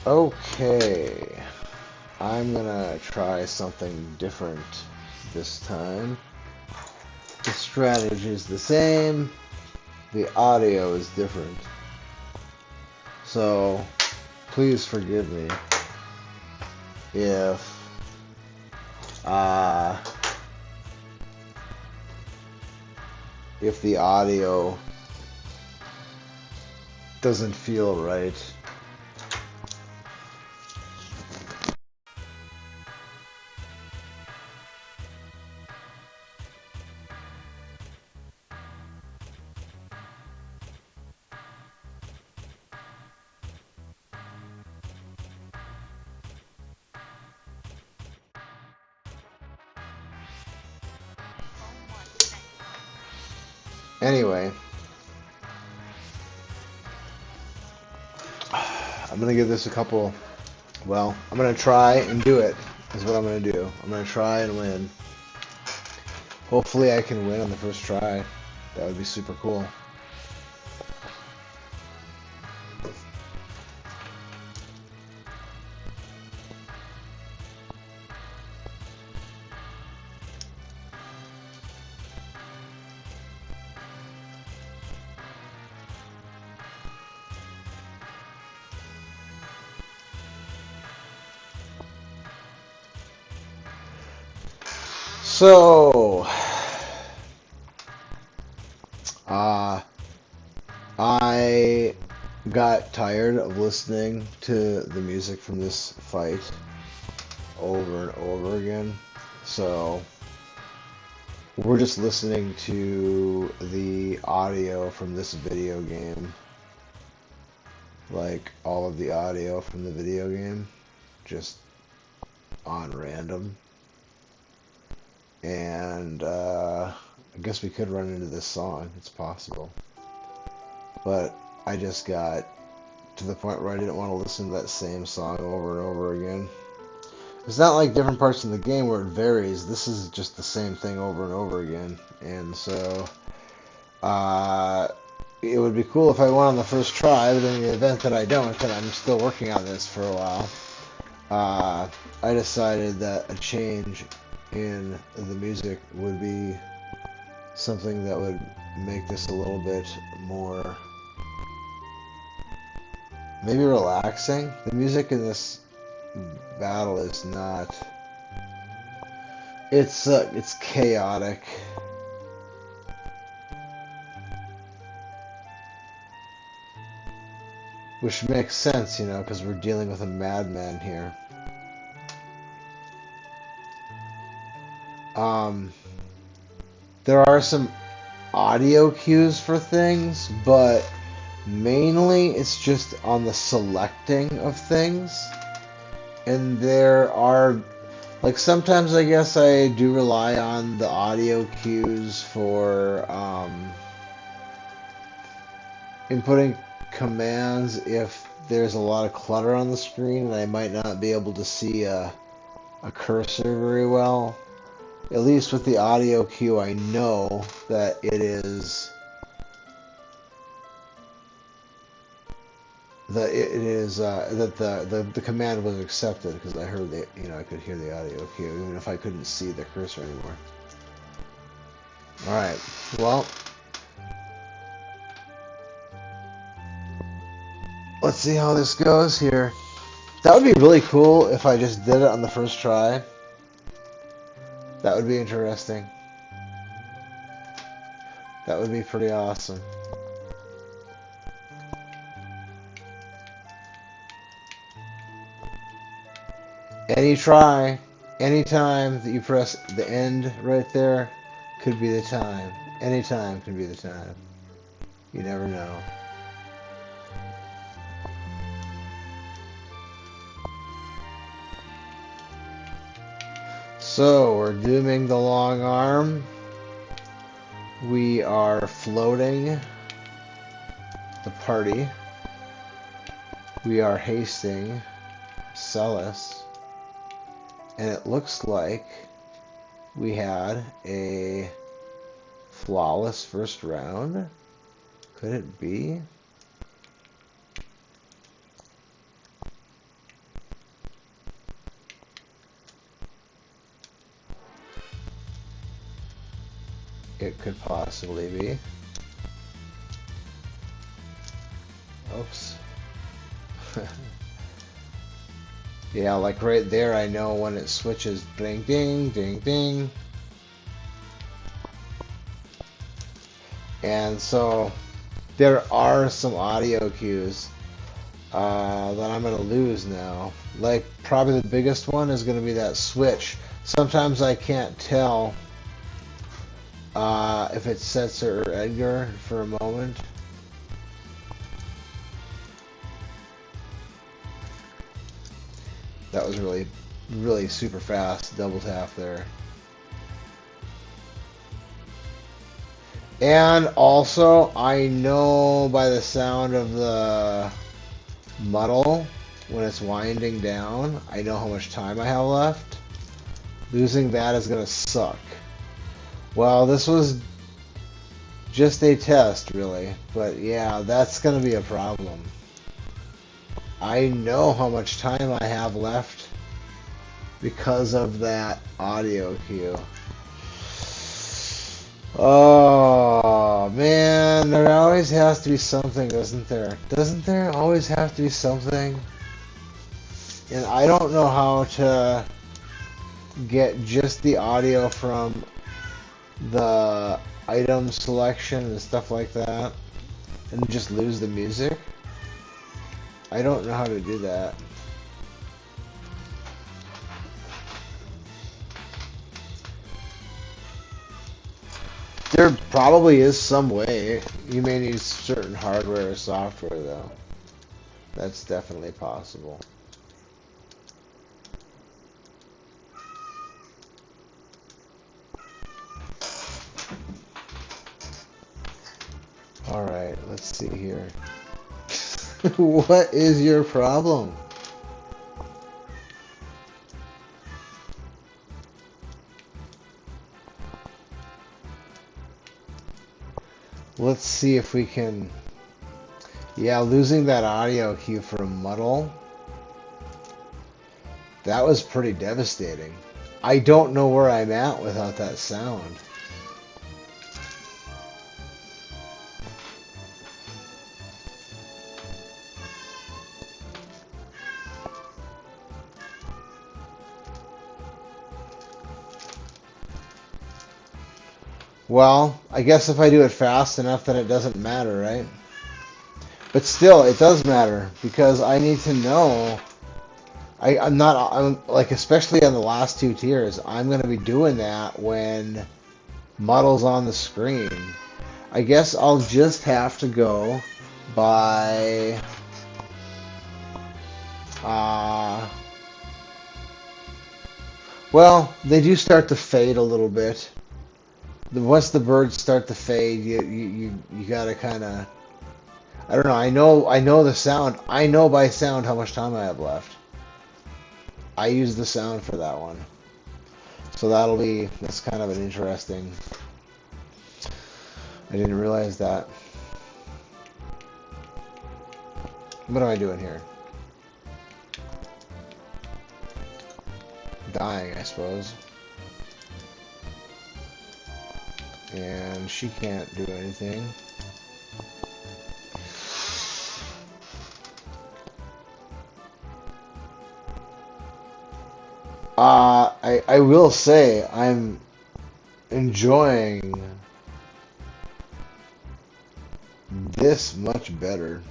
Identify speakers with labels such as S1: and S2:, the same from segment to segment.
S1: Okay, I'm gonna try something different this time. The strategy is the same, the audio is different. So, please forgive me if uh, if the audio doesn't feel right. Anyway, I'm gonna give this a couple. Well, I'm gonna try and do it. Is what I'm gonna do. I'm gonna try and win. Hopefully, I can win on the first try. That would be super cool. So, uh, I got tired of listening to the music from this fight over and over again. So, we're just listening to the audio from this video game. Like, all of the audio from the video game. Just on random. And, I guess we could run into this song. It's possible. But I just got to the point where I didn't want to listen to that same song over and over again. It's not like different parts of the game where it varies. This is just the same thing over and over again. And so, uh, it would be cool if I won on the first try, but in the event that I don't, and I'm still working on this for a while, I decided that a change in the music would be something that would make this a little bit more maybe relaxing. The music in this battle is not. It's chaotic. Which makes sense, you know, because we're dealing with a madman here. Um, there are some audio cues for things, but mainly it's just on the selecting of things. And there are, like, sometimes I guess I do rely on the audio cues for inputting commands if there's a lot of clutter on the screen and I might not be able to see a cursor very well. At least with the audio cue, I know that it is that the command was accepted because I heard the I could hear the audio cue even if I couldn't see the cursor anymore. All right, well, let's see how this goes here. That would be really cool if I just did it on the first try. That would be interesting. That would be pretty awesome. Any try, any time that you press the end right there could be the time. Any time could be the time. You never know. So, we're dooming the long arm. We are floating the party. We are hasting Celis. And it looks like we had a flawless first round. Could it be? it could possibly be. Oops. Yeah, like right there, I know when it switches. Ding, ding, ding, ding. And so there are some audio cues that I'm going to lose now. Like, probably the biggest one is going to be that switch. Sometimes I can't tell if it's Setzer or Edgar for a moment. That was really, really super fast double tap there. And also, I know by the sound of the muddle when it's winding down, I know how much time I have left. Losing that is going to suck. Well, this was just a test, really. But yeah, that's going to be a problem. I know how much time I have left because of that audio cue. Oh, man, there always has to be something, doesn't there? Doesn't there always have to be something? And I don't know how to get just the audio from the item selection and stuff like that and just lose the music. I don't know how to do that. There probably is some way. You may need certain hardware or software, though. That's definitely possible. Alright, let's see here. What is your problem? Let's see if we can... Yeah, losing that audio cue for a muddle, that was pretty devastating. I don't know where I'm at without that sound. Well, I guess if I do it fast enough, then it doesn't matter, right? But still, it does matter because I need to know. I'm like, especially on the last two tiers, I'm going to be doing that when muddle's on the screen. I guess I'll just have to go by well, they do start to fade a little bit. Once the birds start to fade, you gotta kind of, I don't know. I know the sound. I know by sound how much time I have left. I use the sound for that one, so that's kind of an interesting. I didn't realize that. What am I doing here? Dying, I suppose. And she can't do anything. I will say I'm enjoying this much better.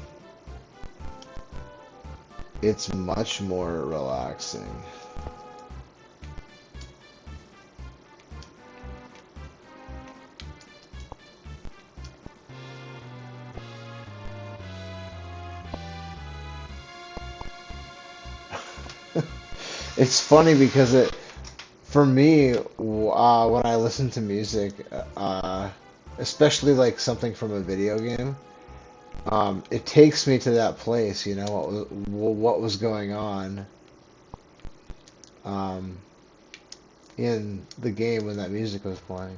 S1: It's much more relaxing. It's funny because for me, when I listen to music, especially like something from a video game, it takes me to that place, you know, what was going on in the game when that music was playing.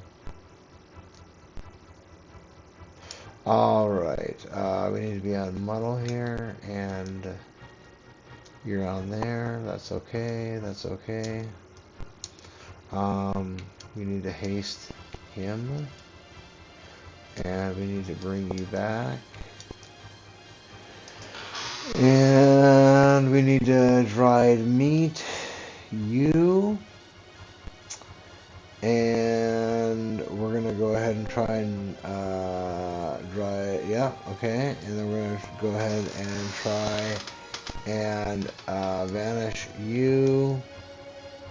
S1: Alright, we need to be on muddle here, and you're on there, that's okay, that's okay. We need to haste him. And we need to bring you back. And we need to dried meat you. And we're going to go ahead and try and dry, yeah, okay. And then we're going to go ahead and try and vanish you.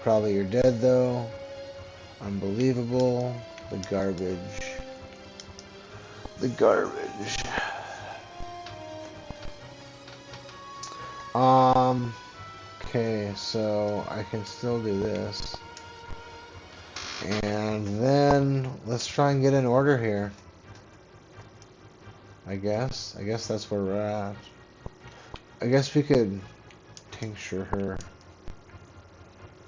S1: Probably you're dead though. Unbelievable. The garbage. The garbage. Okay, so I can still do this. And then let's try and get an order here. I guess that's where we're at. I guess we could tincture her.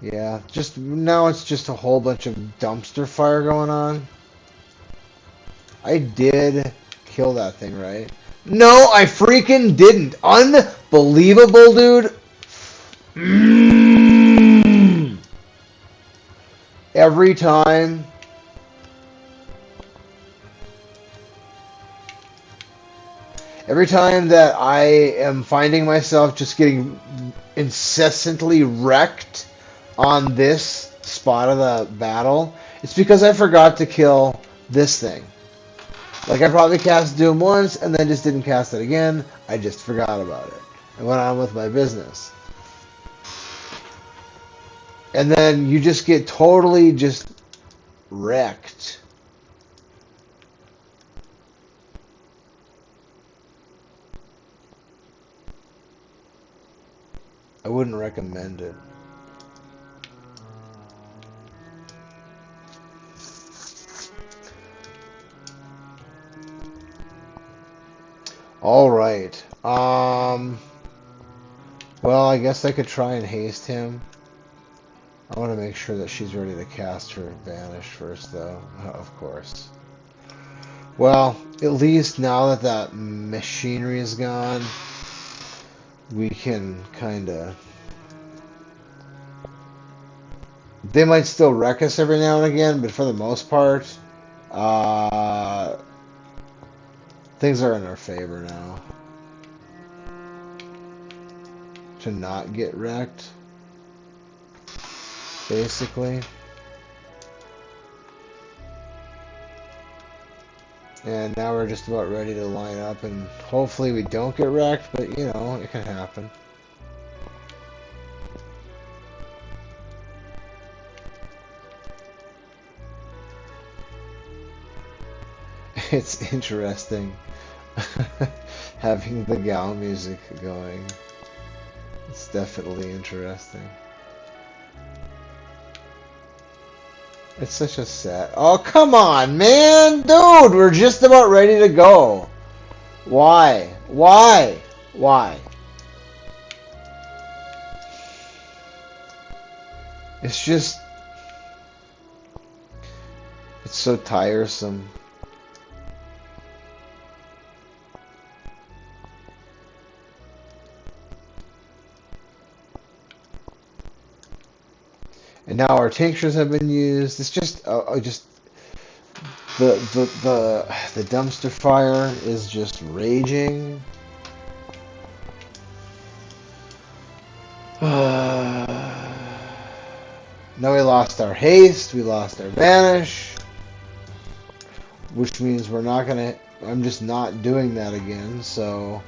S1: Yeah, just now it's just a whole bunch of dumpster fire going on. I did kill that thing, right? No, I freaking didn't. Unbelievable, dude. Every time. Every time that I am finding myself just getting incessantly wrecked on this spot of the battle, it's because I forgot to kill this thing. Like, I probably cast Doom once and then just didn't cast it again. I just forgot about it and went on with my business. And then you just get totally just wrecked. I wouldn't recommend it. All right. Well, I guess I could try and haste him. I want to make sure that she's ready to cast her Vanish first, though. Of course. Well, at least now that that machinery is gone, we can kind of... They might still wreck us every now and again, but for the most part, things are in our favor now. To not get wrecked, basically. And now we're just about ready to line up, and hopefully we don't get wrecked, but you know, it can happen. It's interesting having the Gal music going. It's definitely interesting. It's such a sad... Oh, come on, man! Dude, we're just about ready to go. Why? Why? Why? It's just... It's so tiresome. And now our tinctures have been used. It's just the dumpster fire is just raging. Now we lost our haste. We lost our vanish, which means we're not gonna. I'm just not doing that again. So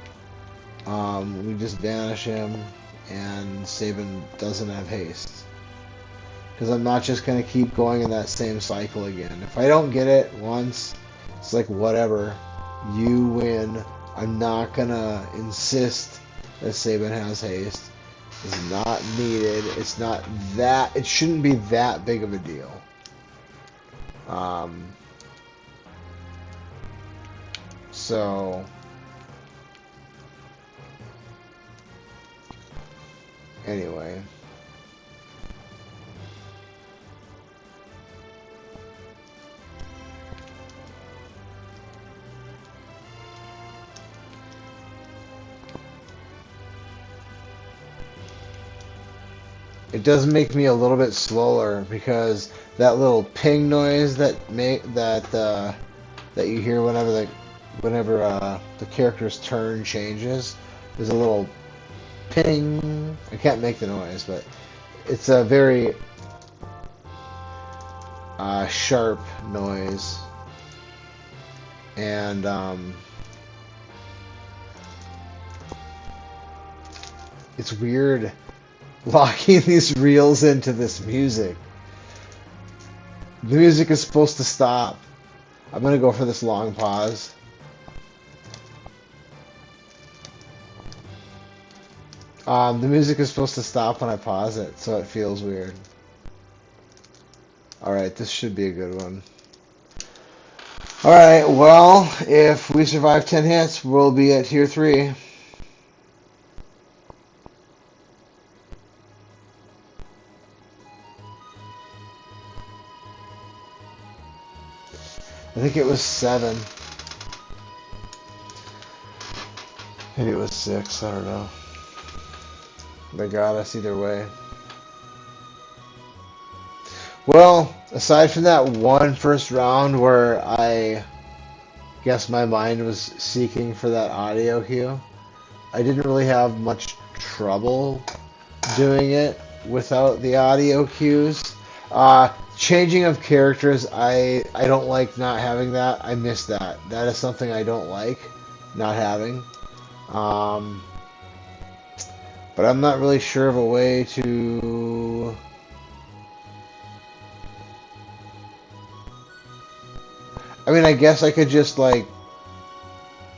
S1: we just vanish him, and Sabin doesn't have haste. Because I'm not just going to keep going in that same cycle again. If I don't get it once, it's like, whatever. You win. I'm not going to insist that Sabin has haste. It's not needed. It's not that... It shouldn't be that big of a deal. So... Anyway... It does make me a little bit slower because that little ping noise that that you hear whenever the character's turn changes. There's a little ping. I can't make the noise, but it's a very sharp noise, and it's weird locking these reels into this music. The music is supposed to stop. I'm gonna go for this long pause. The music is supposed to stop when I pause it, so it feels weird. Alright, this should be a good one. Alright, well, if we survive 10 hits, we'll be at tier 3. I think it was 7. Maybe it was 6, I don't know. They got us either way. Well, aside from that one first round where I guess my mind was seeking for that audio cue, I didn't really have much trouble doing it without the audio cues. Changing of characters, I don't like not having that. I miss that. That is something I don't like not having. But I'm not really sure of a way to... I mean, I guess I could just, like,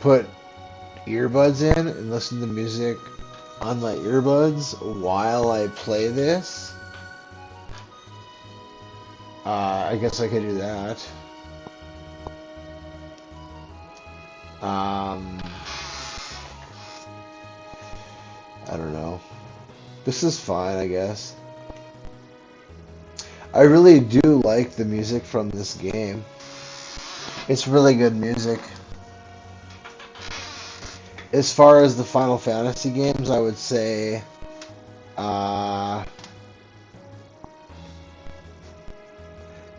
S1: put earbuds in and listen to music on my earbuds while I play this. I guess I could do that. I don't know. This is fine, I guess. I really do like the music from this game. It's really good music. As far as the Final Fantasy games, I would say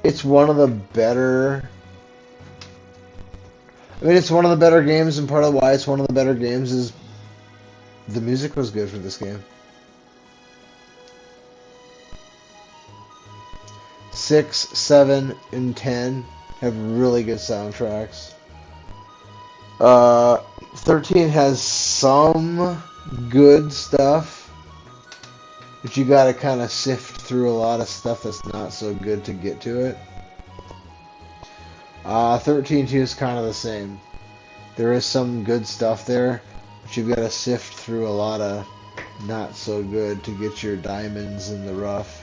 S1: it's one of the better... I mean, it's one of the better games, and part of why it's one of the better games is the music was good for this game. 6, 7, and 10 have really good soundtracks. 13 has some good stuff, but you gotta kind of sift through a lot of stuff that's not so good to get to it. 13-2 is kind of the same. There is some good stuff there, but you've got to sift through a lot of not so good to get your diamonds in the rough.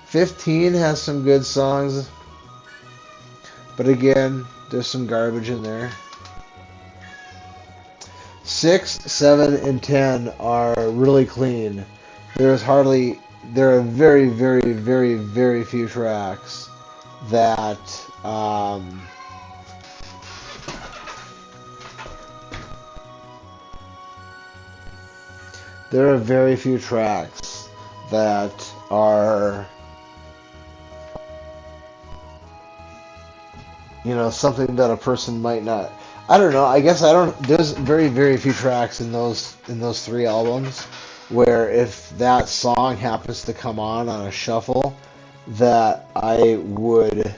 S1: 15 has some good songs, but again, there's some garbage in there. 6, 7, and 10 are really clean. There are very, very, very, very few tracks that there are very few tracks that are, you know, something that a person might not... I don't know, I guess I don't... There's very, very few tracks in those 3 albums where if that song happens to come on a shuffle, that I would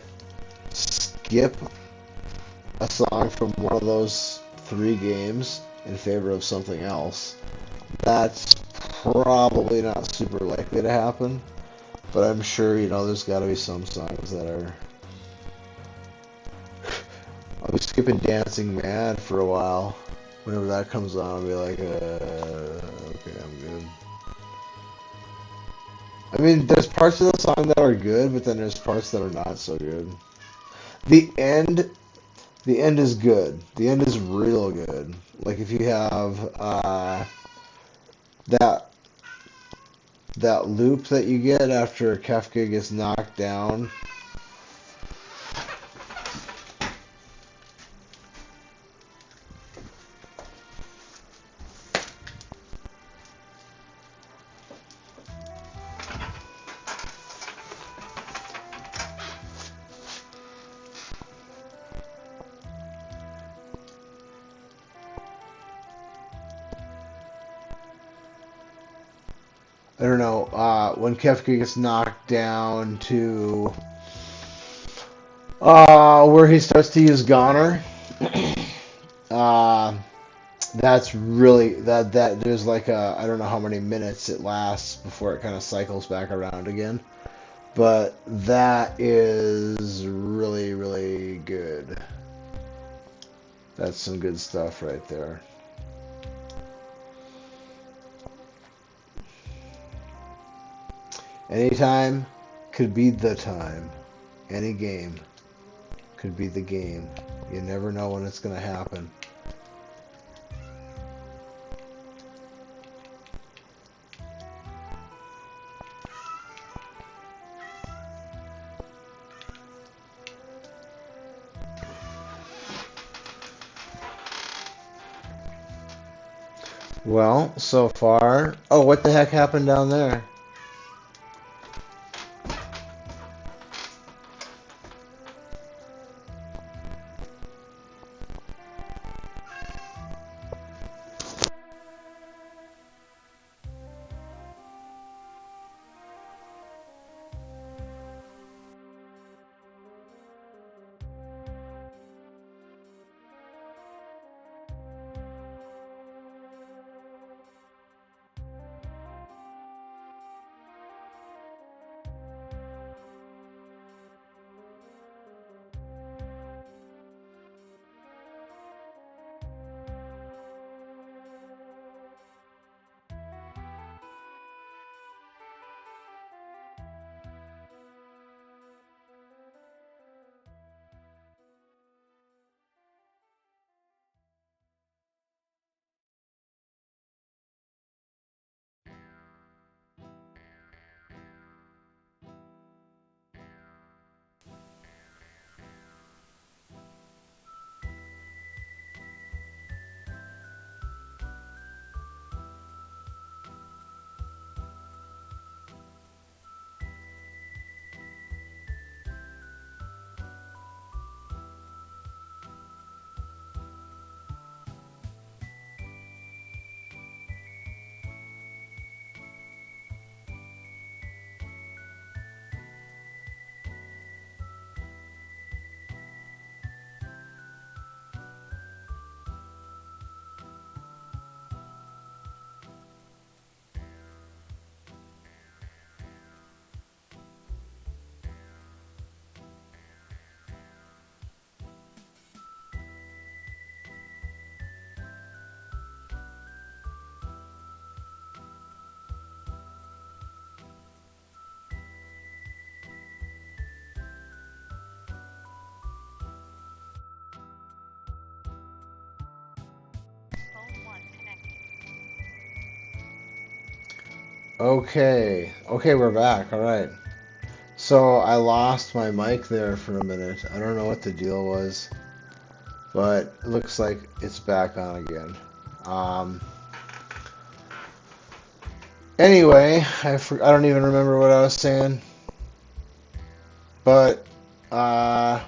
S1: skip a song from one of those 3 games in favor of something else. That's probably not super likely to happen, but I'm sure, you know, there's got to be some songs that are... I'll be skipping Dancing Man for a while. Whenever that comes on, I'll be like, okay, I'm good. I mean, there's parts of the song that are good, but then there's parts that are not so good. The end is good. The end is real good. Like if you have that loop that you get after Kefka gets knocked down. I don't know, when Kefka gets knocked down to where he starts to use Goner. uh, that's really that there's like a I don't know how many minutes it lasts before it kind of cycles back around again. But that is really, really good. That's some good stuff right there. Anytime could be the time. Any game could be the game. You never know when it's going to happen. Well, so far... Oh, what the heck happened down there? Okay. Okay, we're back. All right. So I lost my mic there for a minute. I don't know what the deal was, but it looks like it's back on again. Um, anyway, I don't even remember what I was saying, but uh,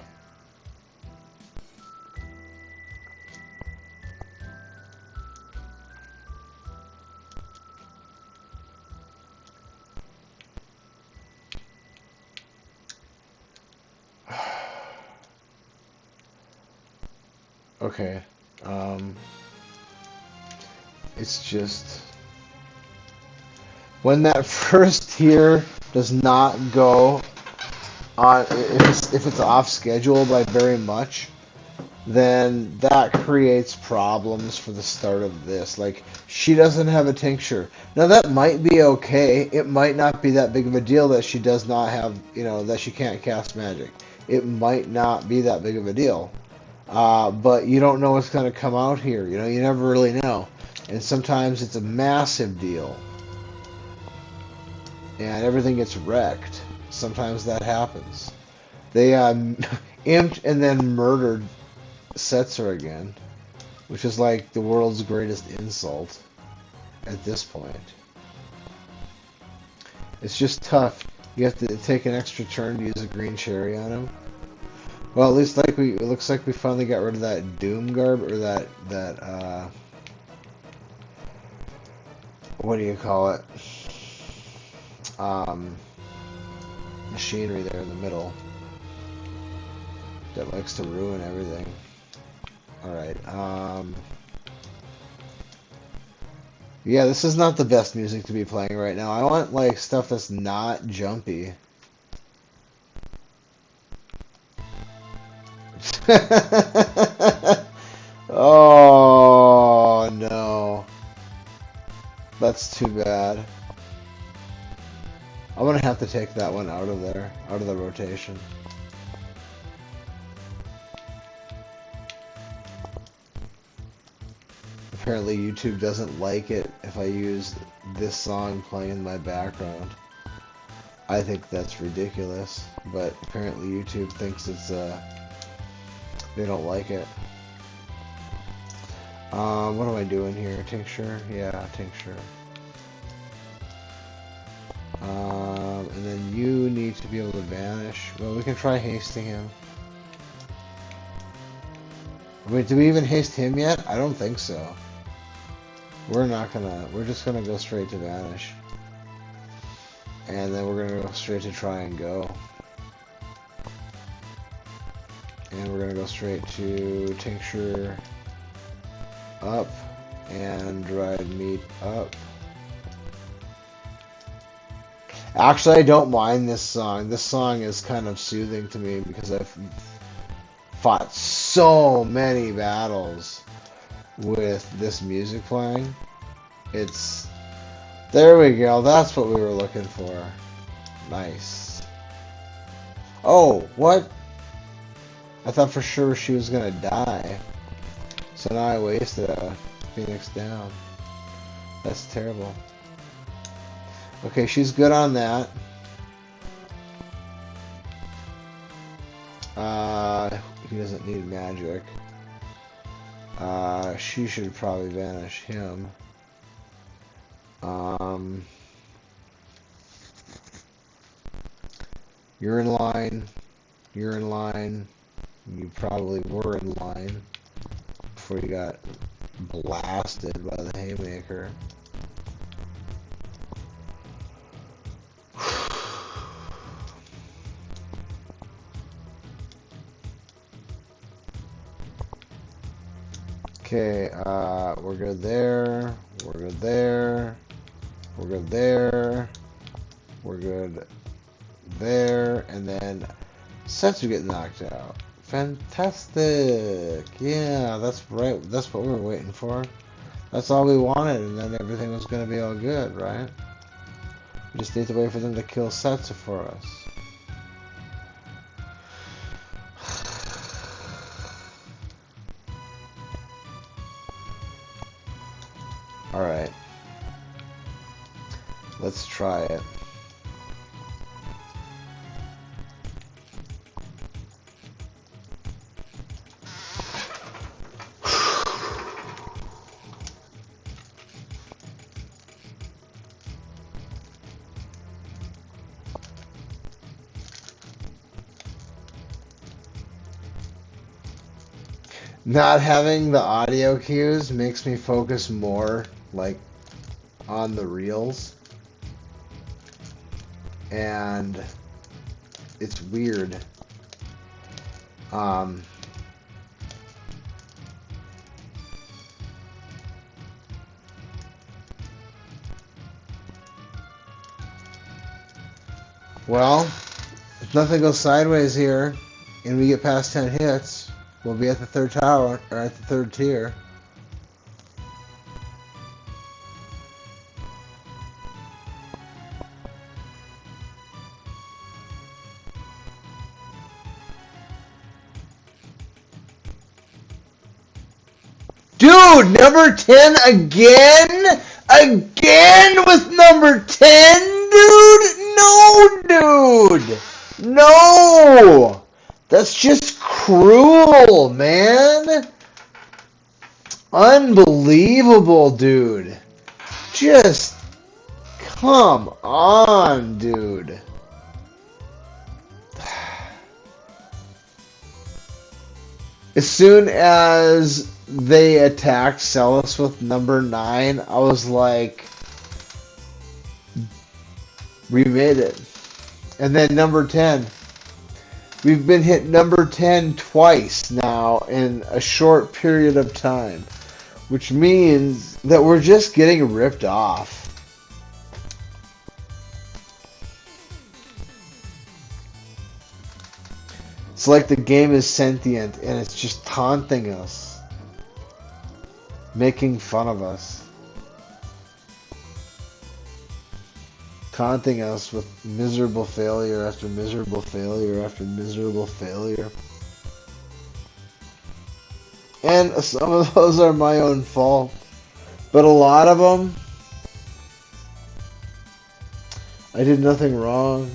S1: okay. Um, it's just when that first tier does not go on, if it's off schedule by very much, then that creates problems for the start of this. Like, she doesn't have a tincture. Now, that might be okay. It might not be that big of a deal that she does not have, that she can't cast magic. It might not be that big of a deal. But you don't know what's going to come out here. You never really know. And sometimes it's a massive deal. And everything gets wrecked. Sometimes that happens. They imped and then murdered Setzer again, which is like the world's greatest insult at this point. It's just tough. You have to take an extra turn to use a green cherry on him. Well, at least it looks like we finally got rid of that Doom Garb, or that what do you call it? um, machinery there in the middle that likes to ruin everything. Alright, yeah, this is not the best music to be playing right now. I want, like, stuff that's not jumpy. Oh, no. That's too bad. I'm gonna have to take that one out of there, out of the rotation. Apparently YouTube doesn't like it if I use this song playing in my background. I think that's ridiculous, but apparently YouTube thinks it's, they don't like it. What am I doing here? Tincture? Yeah, tincture. And then you need to be able to vanish. Well, we can try hasting him. Wait, do we even haste him yet? I don't think so. We're just gonna go straight to vanish. And then we're gonna go straight to try and go. And we're gonna go straight to tincture up and dried meat up. Actually, I don't mind this song. This song is kind of soothing to me because I've fought so many battles with this music playing. There we go. That's what we were looking for. Nice. Oh, what? I thought for sure she was gonna die. So now I wasted a Phoenix down. That's terrible. Okay, she's good on that. He doesn't need magic. She should probably banish him. You're in line. You're in line. You probably were in line before you got blasted by the haymaker. Okay, we're good there. We're good there. We're good there. We're good there. And then Setsu get knocked out. Fantastic. Yeah, that's right. That's what we were waiting for. That's all we wanted, and then everything was going to be all good, right? We just need to wait for them to kill Setsu for us. Alright. Let's try it. Not having the audio cues makes me focus more, like, on the reels. And it's weird. Well, if nothing goes sideways here, and we get past 10 hits, we'll be at the third tower, or at the third tier. Dude, number 10 again? Again with number 10, dude? No, dude! No! That's just cruel, man! Unbelievable, dude. Just come on, dude. As soon as they attacked Celis with number 9, I was like, We made it. And then number 10. We've been hit number 10 twice now in a short period of time, which means that we're just getting ripped off. It's like the game is sentient and it's just taunting us, making fun of us, taunting us with miserable failure after miserable failure after miserable failure. And some of those are my own fault, but a lot of them, I did nothing wrong.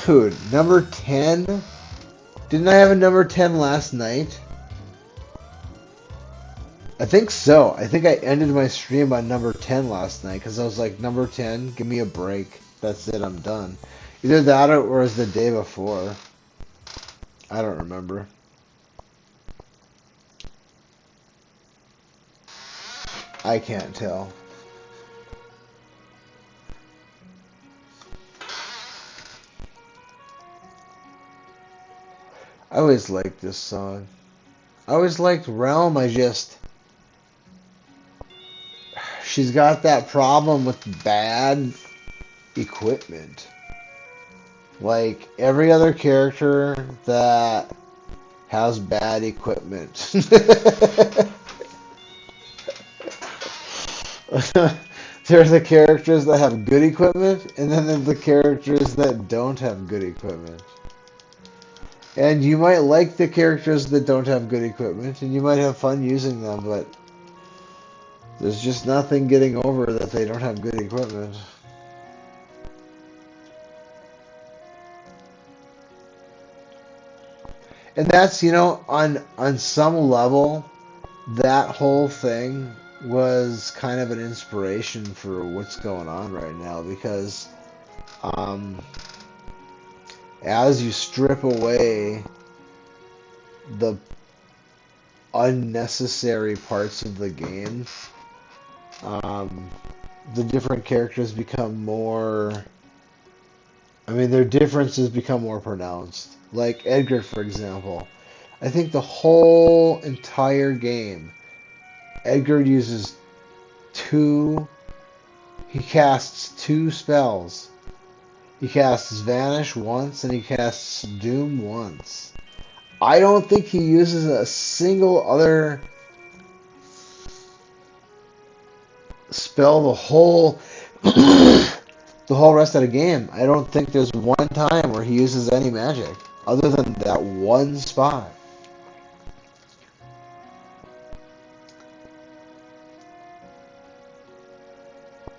S1: Dude, number 10? Didn't I have a number 10 last night? I think so. I think I ended my stream on number 10 last night because I was like, number 10, give me a break. That's it, I'm done. Either that or it was the day before. I don't remember. I can't tell. I always liked this song. I always liked Realm. She's got that problem with bad equipment. Like every other character that has bad equipment. There's the characters that have good equipment, and then there's the characters that don't have good equipment. And you might like the characters that don't have good equipment, and you might have fun using them, but there's just nothing getting over that they don't have good equipment. And that's, on some level, that whole thing was kind of an inspiration for what's going on right now, because as you strip away the unnecessary parts of the game, the different characters become more... their differences become more pronounced. Like Edgar, for example. I think the whole entire game, Edgar uses he casts 2 spells. He casts Vanish once, and he casts Doom once. I don't think he uses a single other spell the whole rest of the game. I don't think there's one time where he uses any magic other than that one spot.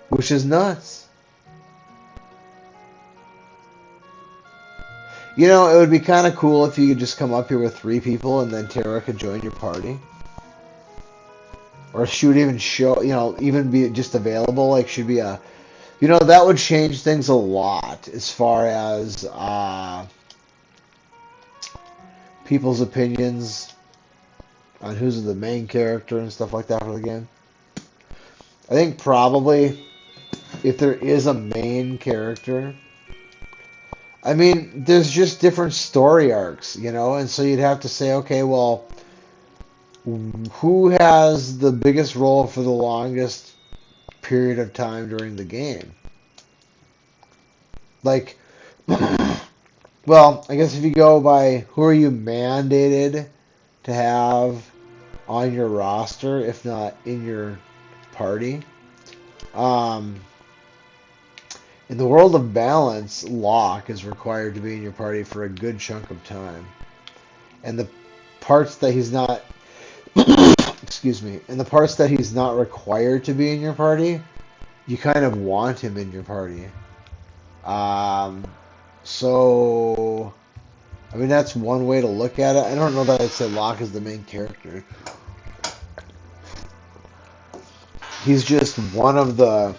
S1: Which is nuts. It would be kind of cool if you could just come up here with 3 people and then Tara could join your party. Or she would even even be just available. Like, she'd be a... that would change things a lot as far as people's opinions on who's the main character and stuff like that for the game. I think probably if there is a main character... there's just different story arcs, and so you'd have to say, okay, well, who has the biggest role for the longest period of time during the game? Like, well, I guess if you go by who are you mandated to have on your roster, if not in your party, in the world of balance, Locke is required to be in your party for a good chunk of time. And the parts that he's not... excuse me. And the parts that he's not required to be in your party, you kind of want him in your party. So... that's one way to look at it. I don't know that I'd say Locke is the main character. He's just one of the...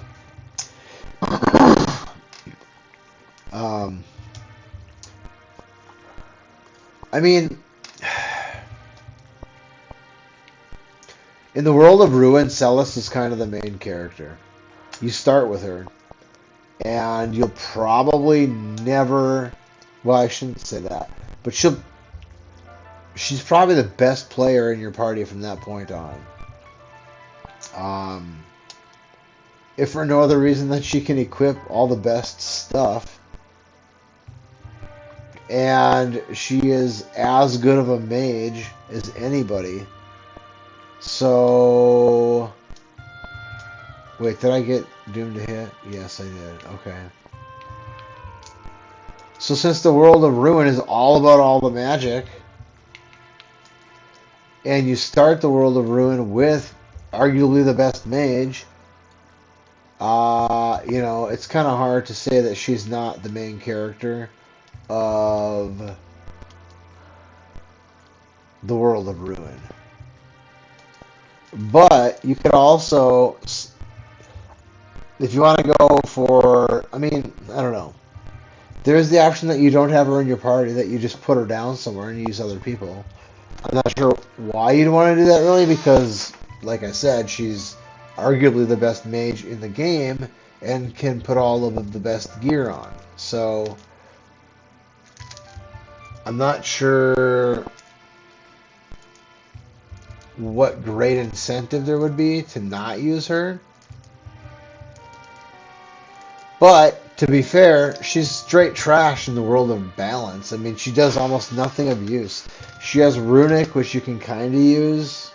S1: In the world of Ruin, Celis is kind of the main character. You start with her, and you'll probably never. Well, I shouldn't say that, but she's probably the best player in your party from that point on. If for no other reason than she can equip all the best stuff, and she is as good of a mage as anybody. So, wait, did I get Doom to hit? Yes, I did. Okay. So since the world of Ruin is all about all the magic, and you start the world of Ruin with arguably the best mage, you know, it's kind of hard to say that she's not the main character of the world of Ruin. But you could also, if you want to go for, I mean, I don't know. There's the option that you don't have her in your party, that you just put her down somewhere and use other people. I'm not sure why you'd want to do that really, because, like I said, she's arguably the best mage in the game and can put all of the best gear on. So, I'm not sure what great incentive there would be to not use her. But, to be fair, she's straight trash in the world of balance. I mean, she does almost nothing of use. She has Runic, which you can kind of use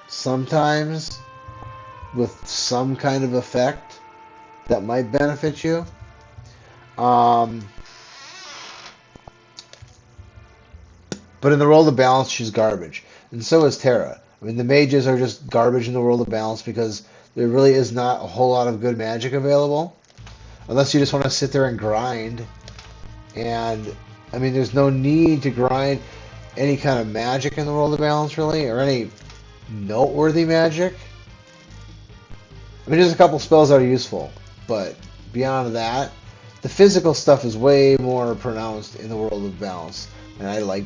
S1: sometimes with some kind of effect that might benefit you. But in the world of balance, she's garbage. And so is Terra. I mean, the mages are just garbage in the world of balance because there really is not a whole lot of good magic available. Unless you just want to sit there and grind. And, I mean, there's no need to grind any kind of magic in the world of balance, really, or any noteworthy magic. I mean, there's a couple spells that are useful, but beyond that, the physical stuff is way more pronounced in the world of balance. And I like...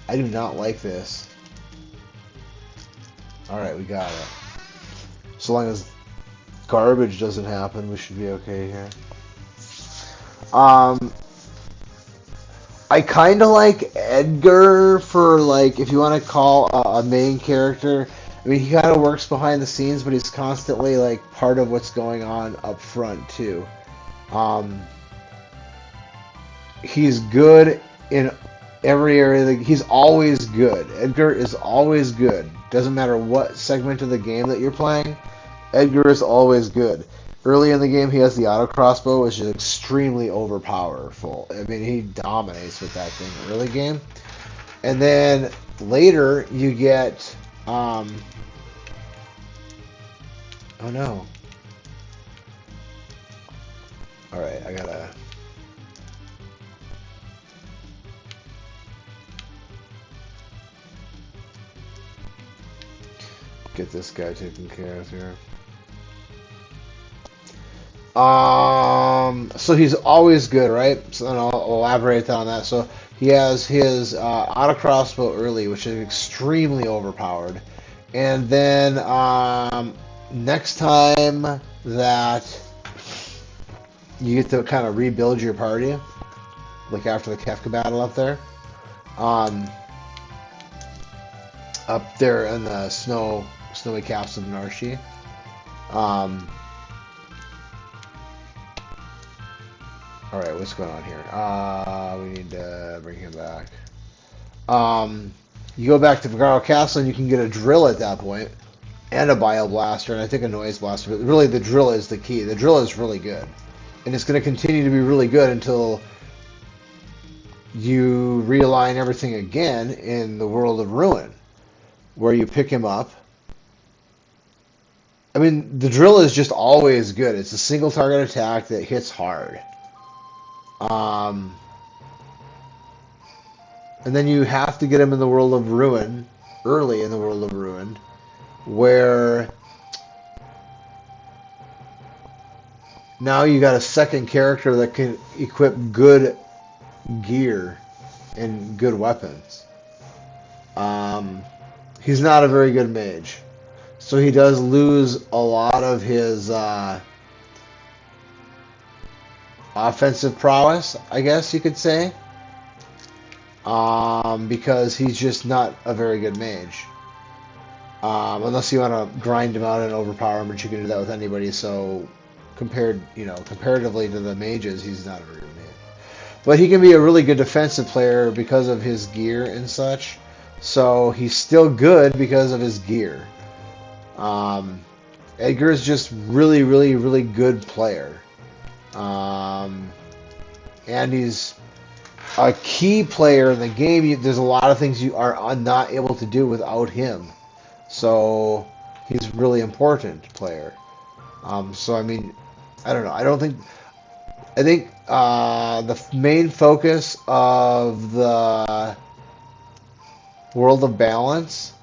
S1: I do not like this. Alright, we got it. So long as garbage doesn't happen, we should be okay here. I kind of like Edgar for, like, if you want to call a main character. I mean, he kind of works behind the scenes, but he's constantly, like, part of what's going on up front, too. He's good in every area. He's always good. Edgar is always good. Doesn't matter what segment of the game that you're playing. Edgar is always good. Early in the game, he has the auto crossbow, which is extremely overpowerful. I mean, he dominates with that thing early game. And then later, you get... oh no. Alright, I gotta... get this guy taken care of here. So he's always good, right? So and I'll elaborate on that. So he has his auto crossbow early, which is extremely overpowered. And then next time that you get to kind of rebuild your party, like after the Kefka battle up there, up there in the snowy caps of Narshi. Alright, what's going on here? We need to bring him back. You go back to Vigaro Castle and you can get a drill at that point, and a Bioblaster, and I think a Noise Blaster, but really the drill is the key. The drill is really good. And it's going to continue to be really good until you realign everything again in the world of Ruin, where you pick him up. I mean, the drill is just always good. It's a single target attack that hits hard. And then you have to get him in the world of Ruin, early in the world of Ruin, where now you got a second character that can equip good gear and good weapons. he's not a very good mage. So he does lose a lot of his offensive prowess, I guess you could say, because he's just not a very good mage. Unless you want to grind him out and overpower him, but you can do that with anybody. So comparatively to the mages, he's not a very good mage. But he can be a really good defensive player because of his gear and such. So he's still good because of his gear. Edgar is just really, really, really good player. And he's a key player in the game. There's a lot of things you are not able to do without him. So he's a really important player. So I mean, I don't know. I think the main focus of the World of Balance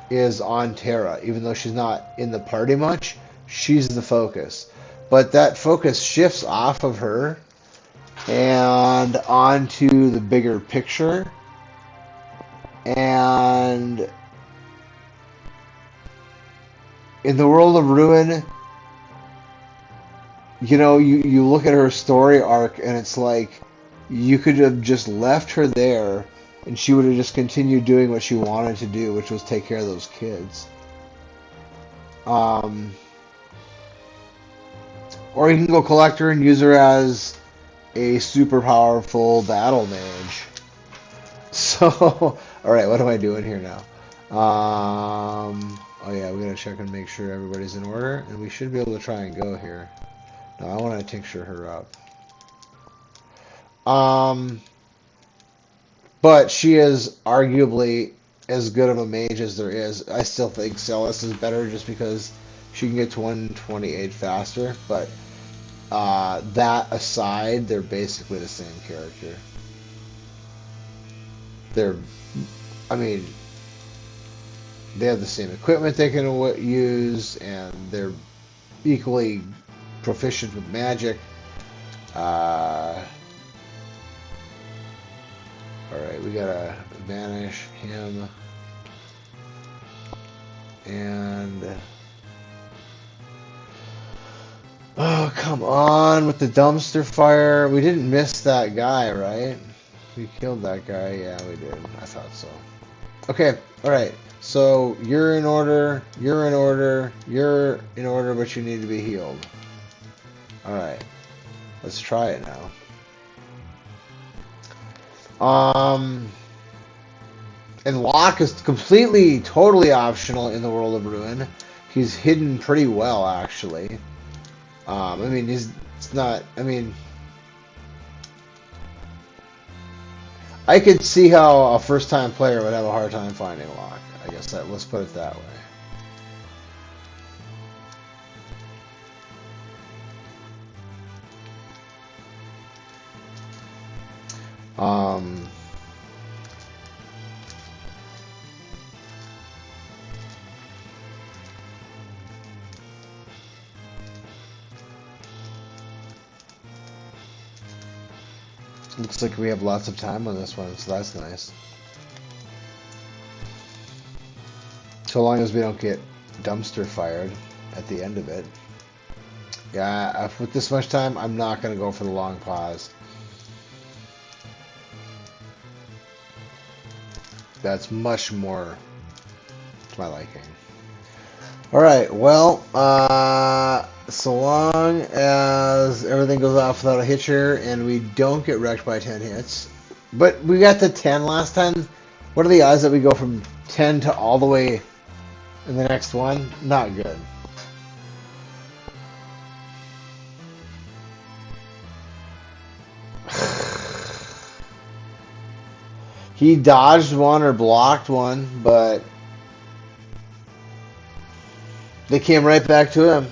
S1: is on Terra. Even though she's not in the party much, she's the focus. But that focus shifts off of her and onto the bigger picture. And in the World of Ruin, you look at her story arc and it's like you could have just left her there and she would have just continued doing what she wanted to do, which was take care of those kids. Or you can go collect her and use her as a super powerful battle mage. So, alright, what am I doing here now? Oh yeah, we're going to check and make sure everybody's in order, and we should be able to try and go here. No, I want to tincture her up. But she is arguably as good of a mage as there is. I still think Celis is better just because she can get to 128 faster, but that aside, they're basically the same character. They have the same equipment they can use, and they're equally proficient with magic. Alright, we gotta banish him. And... oh, come on with the dumpster fire. We didn't miss that guy, right? We killed that guy. Yeah, we did. I thought so. Okay, alright. So, you're in order, you're in order, you're in order, but you need to be healed. Alright. Let's try it now. And Locke is completely, totally optional in the World of Ruin. He's hidden pretty well, actually. It's not, I could see how a first-time player would have a hard time finding Locke. I guess let's put it that way. Looks like we have lots of time on this one, so that's nice. So long as we don't get dumpster fired at the end of it. Yeah, with this much time, I'm not going to go for the long pause. That's much more to my liking. Alright, well, so long as everything goes off without a hitcher and we don't get wrecked by 10 hits. But we got to 10 last time. What are the odds that we go from 10 to all the way in the next one? Not good. He dodged one or blocked one, but they came right back to him.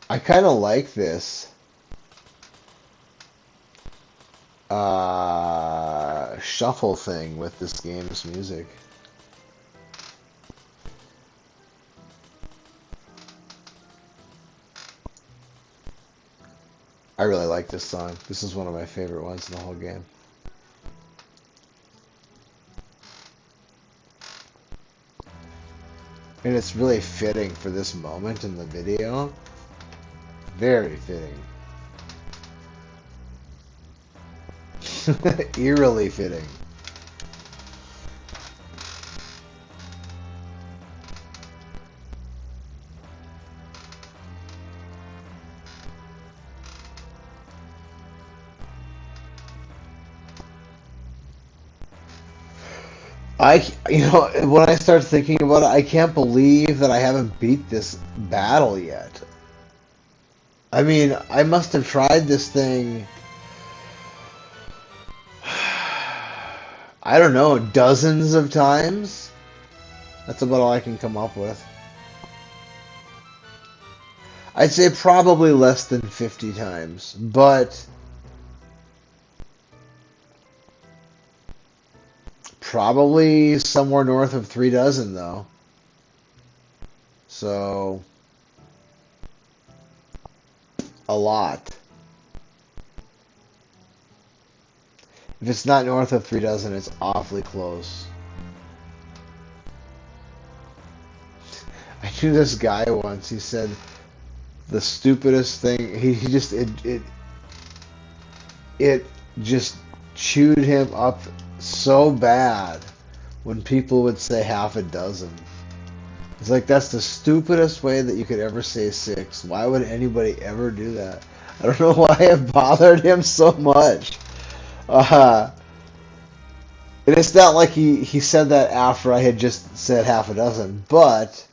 S1: I kind of like this. shuffle thing with this game's music. I really like this song. This is one of my favorite ones in the whole game. And it's really fitting for this moment in the video. Very fitting. Eerily fitting. When I start thinking about it, I can't believe that I haven't beat this battle yet. I mean, I must have tried this thing, I don't know, dozens of times? That's about all I can come up with. I'd say probably less than 50 times, but probably somewhere north of 3 dozen, though. So, a lot. If it's not north of 3 dozen, it's awfully close. I knew this guy once. He said the stupidest thing. He just it just chewed him up so bad when people would say half a dozen. It's like, that's the stupidest way that you could ever say 6. Why would anybody ever do that? I don't know why it bothered him so much. And it's not like he said that after I had just said half a dozen, but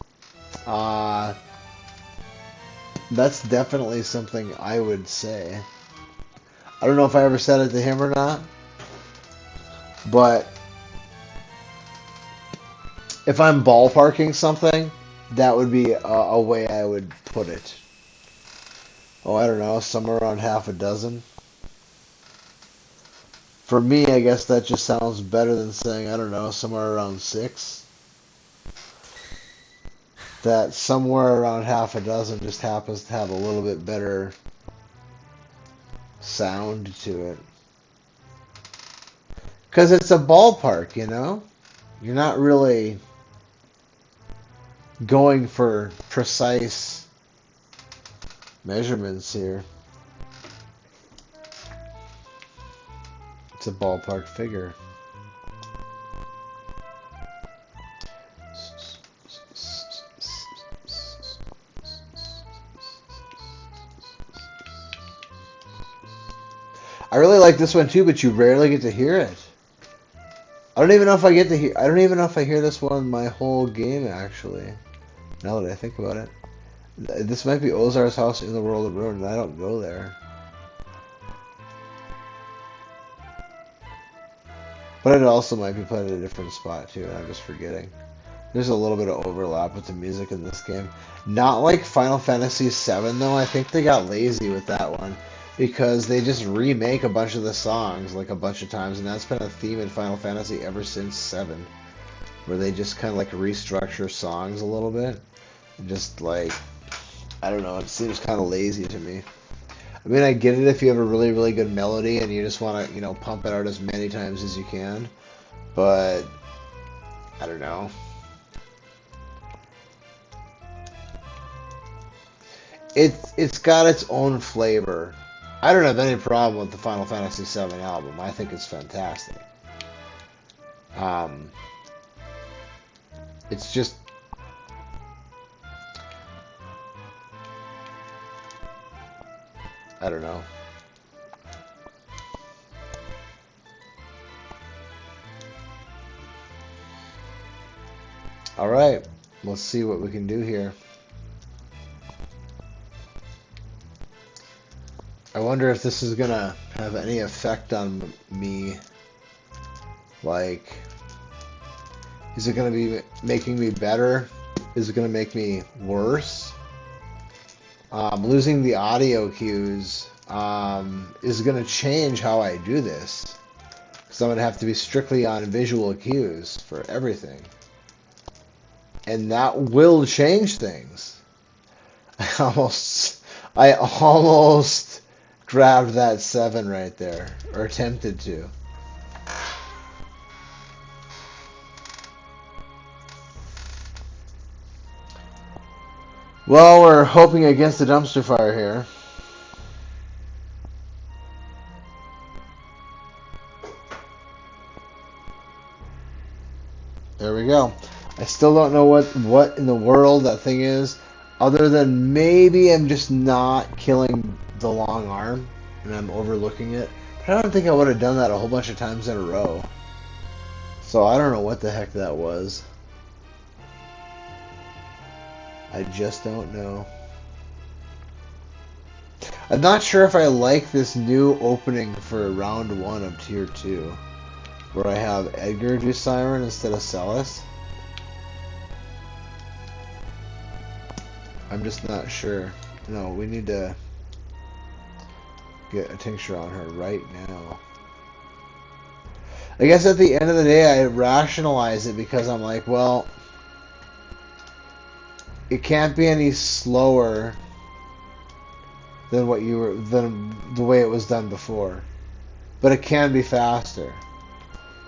S1: that's definitely something I would say. I don't know if I ever said it to him or not, but if I'm ballparking something, that would be a way I would put it. Oh, I don't know, somewhere around half a dozen. For me, I guess that just sounds better than saying, I don't know, somewhere around 6. That somewhere around half a dozen just happens to have a little bit better sound to it. Because it's a ballpark, you know? You're not really going for precise measurements here. It's a ballpark figure. I really like this one too, but you rarely get to hear it. I don't even know if I get to hear. I don't even know if I hear this one my whole game, actually. Now that I think about it, this might be Ozar's House in the World of Ruin, and I don't go there. But it also might be played at a different spot too, and I'm just forgetting. There's a little bit of overlap with the music in this game. Not like Final Fantasy VII, though. I think they got lazy with that one, because they just remake a bunch of the songs like a bunch of times, and that's been a theme in Final Fantasy ever since 7, where they just kind of like restructure songs a little bit, and just like, I don't know, it seems kind of lazy to me. I mean, I get it if you have a really, really good melody and you just want to, you know, pump it out as many times as you can, but I don't know. It's got its own flavor. I don't have any problem with the Final Fantasy VII album. I think it's fantastic. It's just, I don't know. All right, let's see what we can do here. I wonder if this is gonna have any effect on me. Like, is it gonna be making me better? Is it gonna make me worse? Losing the audio cues is going to change how I do this. Because I'm going to have to be strictly on visual cues for everything. And that will change things. I almost grabbed that 7 right there. Or attempted to. Well, we're hoping against the dumpster fire here. There we go. I still don't know what in the world that thing is, other than maybe I'm just not killing the long arm and I'm overlooking it. But I don't think I would have done that a whole bunch of times in a row. So I don't know what the heck that was. I just don't know. I'm not sure if I like this new opening for round 1 of tier 2, where I have Edgar do Siren instead of Celis. I'm just not sure. No, we need to get a tincture on her right now. I guess at the end of the day, I rationalize it because I'm like, well, it can't be any slower than than the way it was done before, but it can be faster.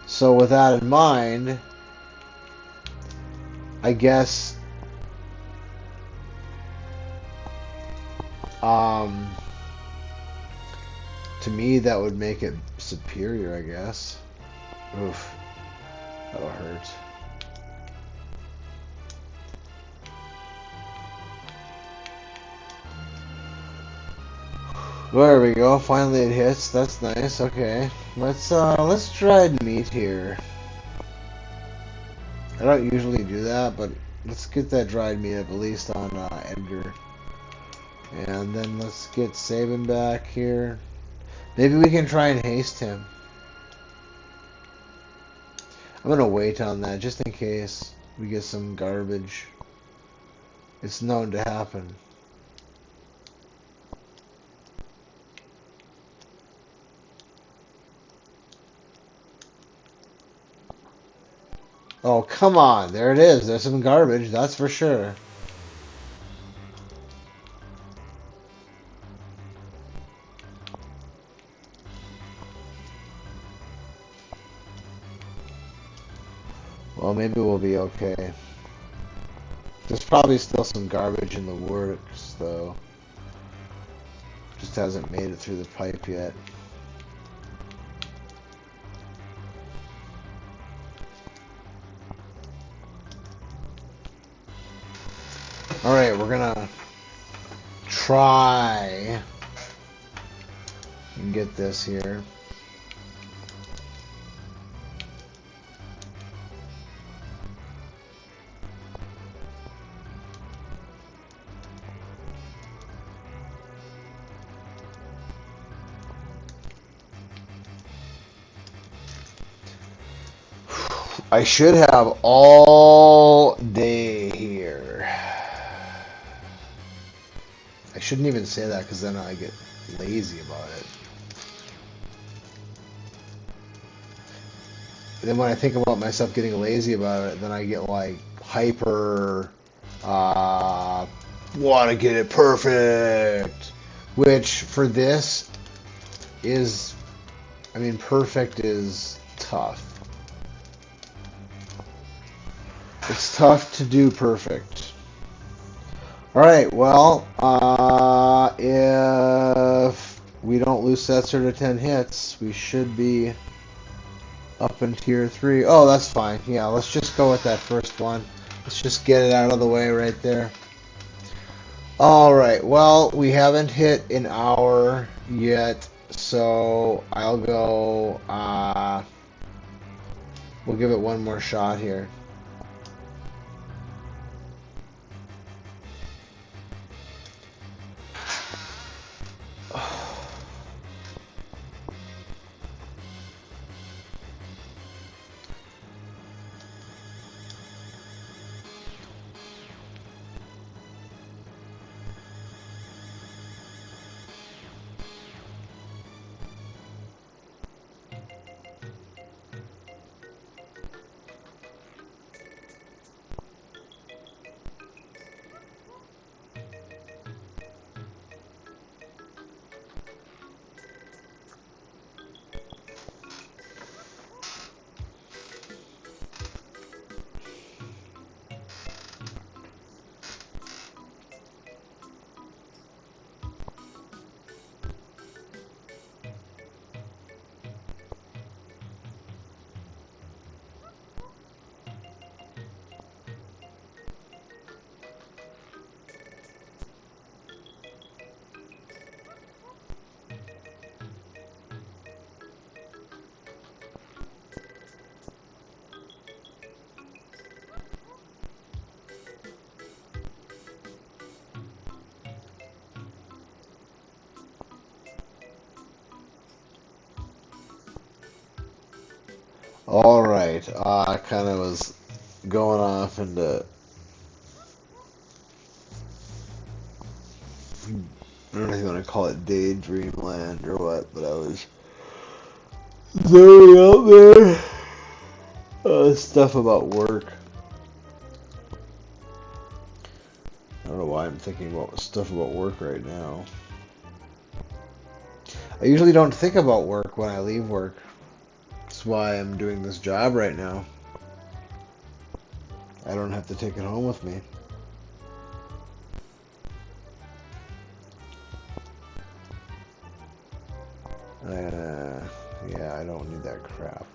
S1: So with that in mind, I guess to me that would make it superior, I guess. Oof, that'll hurt. There we go. Finally it hits. That's nice. Okay, let's try meat here. I don't usually do that, but let's get that dried meat up at least on Edgar. And then let's get Sabin back here. Maybe we can try and haste him. I'm gonna wait on that just in case we get some garbage. It's known to happen. Oh, come on. There it is. There's some garbage, that's for sure. Well, maybe we'll be okay. There's probably still some garbage in the works, though. Just hasn't made it through the pipe yet. Alright, we're gonna try and get this here. I should have all day here. I shouldn't even say that because then I get lazy about it. And then when I think about myself getting lazy about it, then I get like hyper, want to get it perfect. Which for this is, I mean, perfect is tough. It's tough to do perfect. Alright, well, if we don't lose Setzer to 10 hits, we should be up in tier 3. Oh, that's fine. Yeah, let's just go with that first one. Let's just get it out of the way right there. Alright, well, we haven't hit an hour yet, so I'll go, we'll give it one more shot here. All right. I kind of was going off into, I don't know if you want to call it daydream land or what, but I was zoning out there. Stuff about work. I don't know why I'm thinking about stuff about work right now. I usually don't think about work when I leave work. That's why I'm doing this job right now. I don't have to take it home with me. Yeah, I don't need that crap.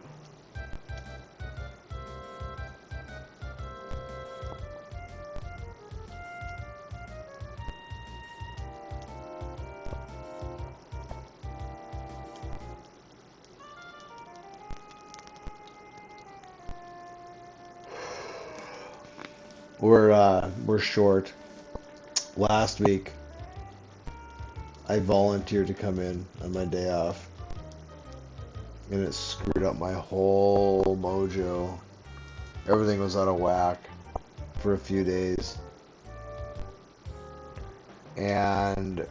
S1: We're short. Last week, I volunteered to come in on my day off, and it screwed up my whole mojo. Everything was out of whack for a few days, and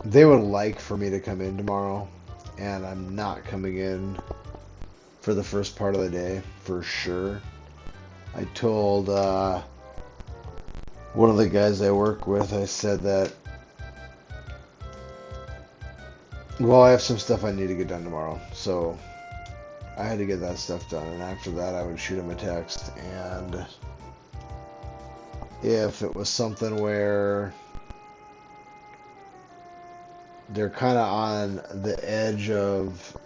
S1: they would like for me to come in tomorrow, and I'm not coming in for the first part of the day for sure. I told one of the guys I work with, I said that, well, I have some stuff I need to get done tomorrow, so I had to get that stuff done, and after that I would shoot him a text, and if it was something where they're kind of on the edge of,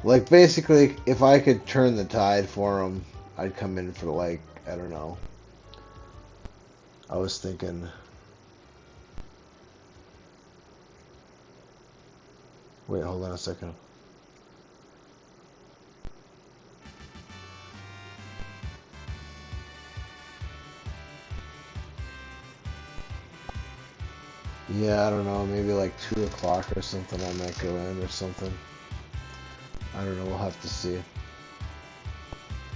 S1: like, basically, if I could turn the tide for them, I'd come in for, like, I don't know. I was thinking, wait, hold on a second. Yeah, I don't know, maybe like 2 o'clock or something I might go in or something. I don't know, we'll have to see.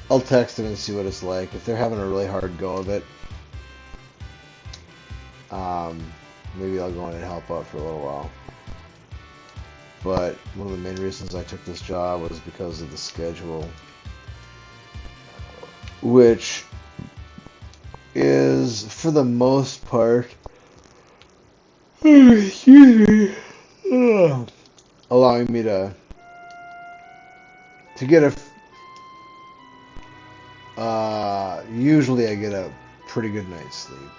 S1: I'll text them and see what it's like. If they're having a really hard go of it, maybe I'll go in and help out for a little while. But one of the main reasons I took this job was because of the schedule, which is, for the most part, excuse me, allowing me to get a, usually I get a pretty good night's sleep.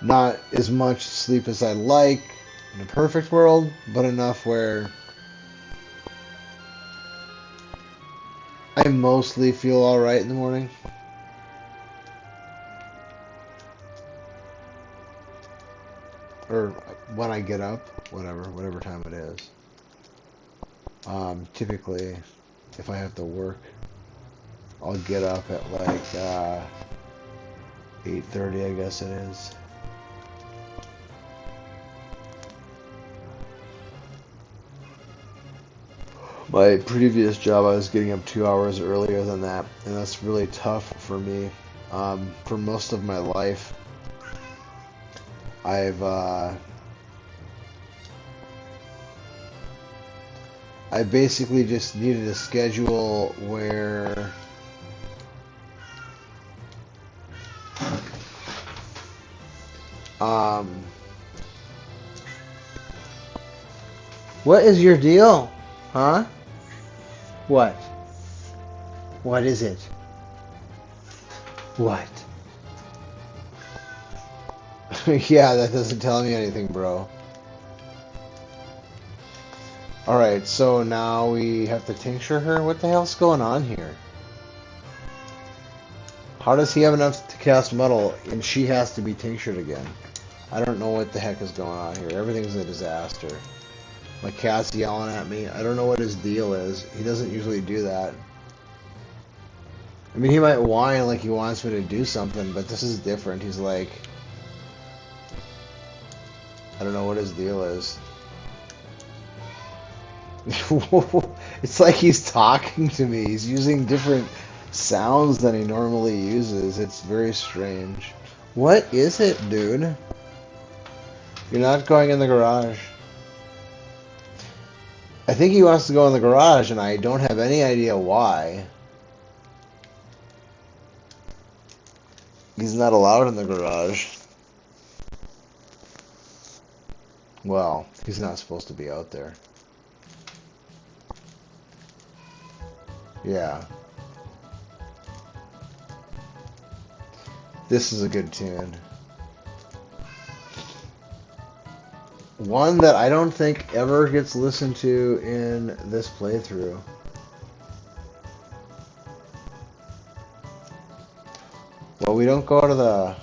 S1: Not as much sleep as I'd like in a perfect world, but enough where I mostly feel alright in the morning. Or when I get up, whatever time it is. Typically, if I have to work, I'll get up at like 8:30, I guess it is. My previous job, I was getting up 2 hours earlier than that, and that's really tough for me. For most of my life, I basically just needed a schedule where what is your deal? Huh? What? What is it? What? Yeah, that doesn't tell me anything, bro. Alright, so now we have to tincture her? What the hell's going on here? How does he have enough to cast metal and she has to be tinctured again? I don't know what the heck is going on here. Everything's a disaster. My cat's yelling at me. I don't know what his deal is. He doesn't usually do that. I mean, he might whine like he wants me to do something, but this is different. He's like, I don't know what his deal is. It's like he's talking to me. He's using different sounds than he normally uses. It's very strange. What is it, dude? You're not going in the garage. I think he wants to go in the garage, and I don't have any idea why. He's not allowed in the garage. Well, he's not supposed to be out there. Yeah. This is a good tune. One that I don't think ever gets listened to in this playthrough. Well, we don't go to the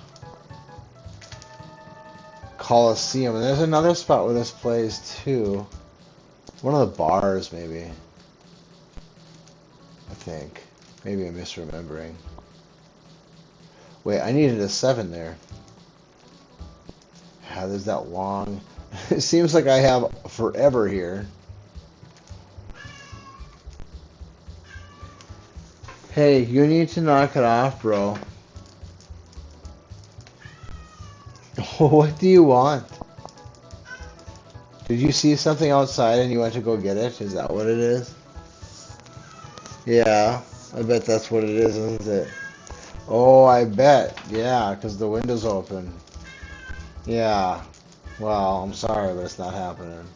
S1: Coliseum. And there's another spot where this plays too. One of the bars, maybe. I think. Maybe I'm misremembering. Wait, I needed a 7 there. Yeah, there's that long... It seems like I have forever here. Hey, you need to knock it off, bro. What do you want? Did you see something outside and you went to go get it? Is that what it is? Yeah, I bet that's what it is, isn't it? Oh, I bet. Yeah, because the window's open. Yeah. Well, I'm sorry, but it's not happening.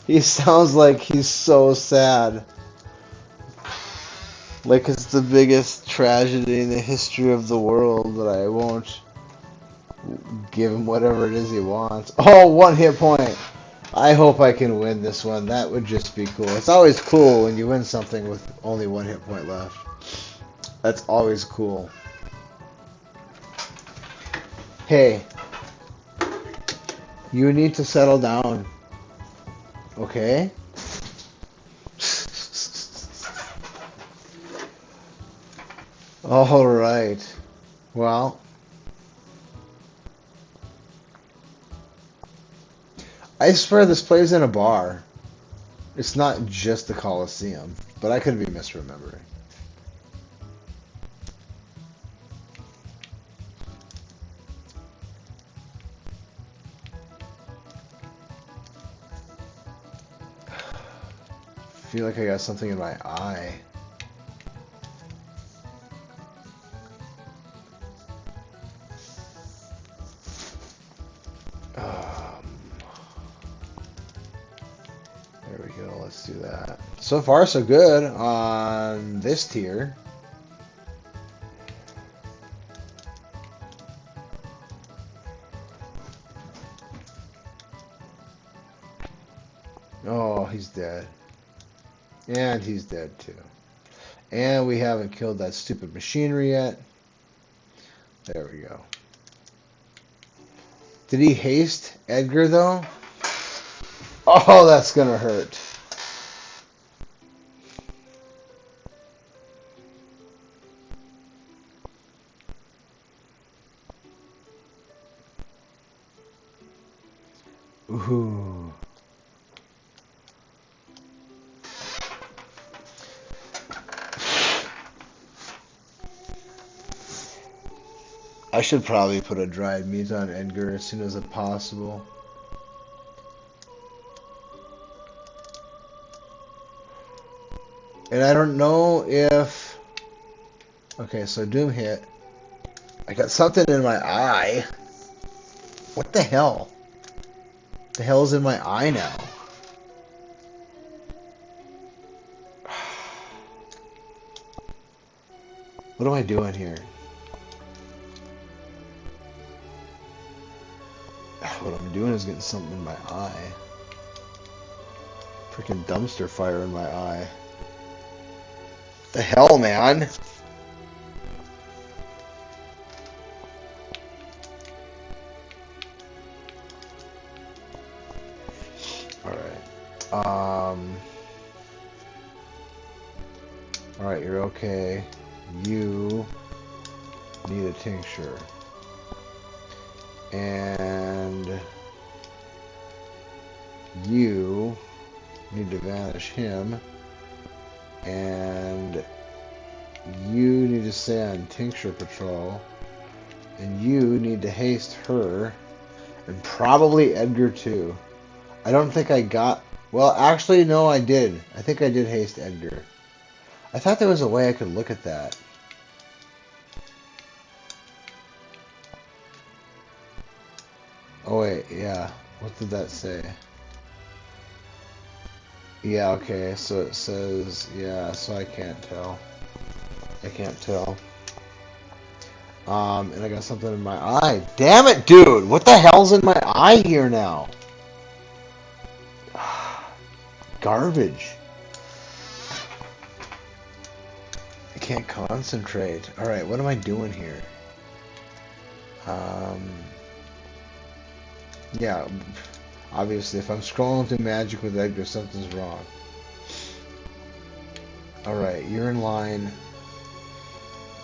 S1: He sounds like he's so sad. Like it's the biggest tragedy in the history of the world, but I won't give him whatever it is he wants. Oh, 1 hit point! I hope I can win this one. That would just be cool. It's always cool when you win something with only 1 hit point left. That's always cool. Hey, you need to settle down. Okay? All right. Well, I swear this plays in a bar. It's not just the Coliseum, but I could be misremembering. I feel like I got something in my eye. There we go. Let's do that. So far, so good on this tier. Oh, he's dead. And he's dead too. And we haven't killed that stupid machinery yet. There we go. Did he haste Edgar though? Oh, that's gonna hurt. Ooh. I should probably put a dried meat on Edgar as soon as possible. And I don't know if... Okay, so Doom hit. I got something in my eye. What the hell? The hell's in my eye now? What am I doing here? What I'm doing is getting something in my eye. Freaking dumpster fire in my eye. The hell, man? Alright. Alright, you're okay. You need a tincture. And You need to vanish him. And you need to stay on Tincture Patrol. And you need to haste her. And probably Edgar too. I don't think I got... Well, actually, no, I did. I think I did haste Edgar. I thought there was a way I could look at that. Oh, wait, yeah. What did that say? Yeah, okay, so it says... Yeah, so I can't tell. I can't tell. And I got something in my eye. Damn it, dude! What the hell's in my eye here now? Garbage. I can't concentrate. Alright, what am I doing here? Yeah, obviously, if I'm scrolling through Magic with Edgar, something's wrong. Alright, you're in line.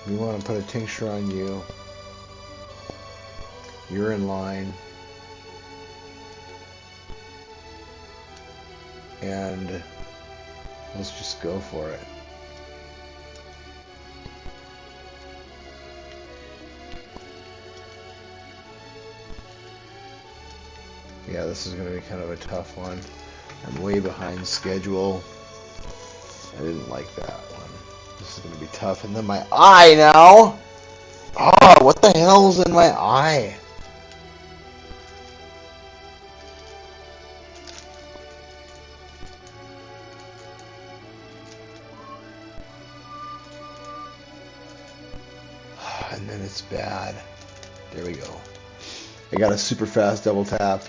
S1: We want to put a tincture on you. You're in line. And let's just go for it. Yeah, this is going to be kind of a tough one. I'm way behind schedule. I didn't like that one. This is going to be tough. And then my eye now! Oh, what the hell's in my eye? And then it's bad. There we go. I got a super fast double tap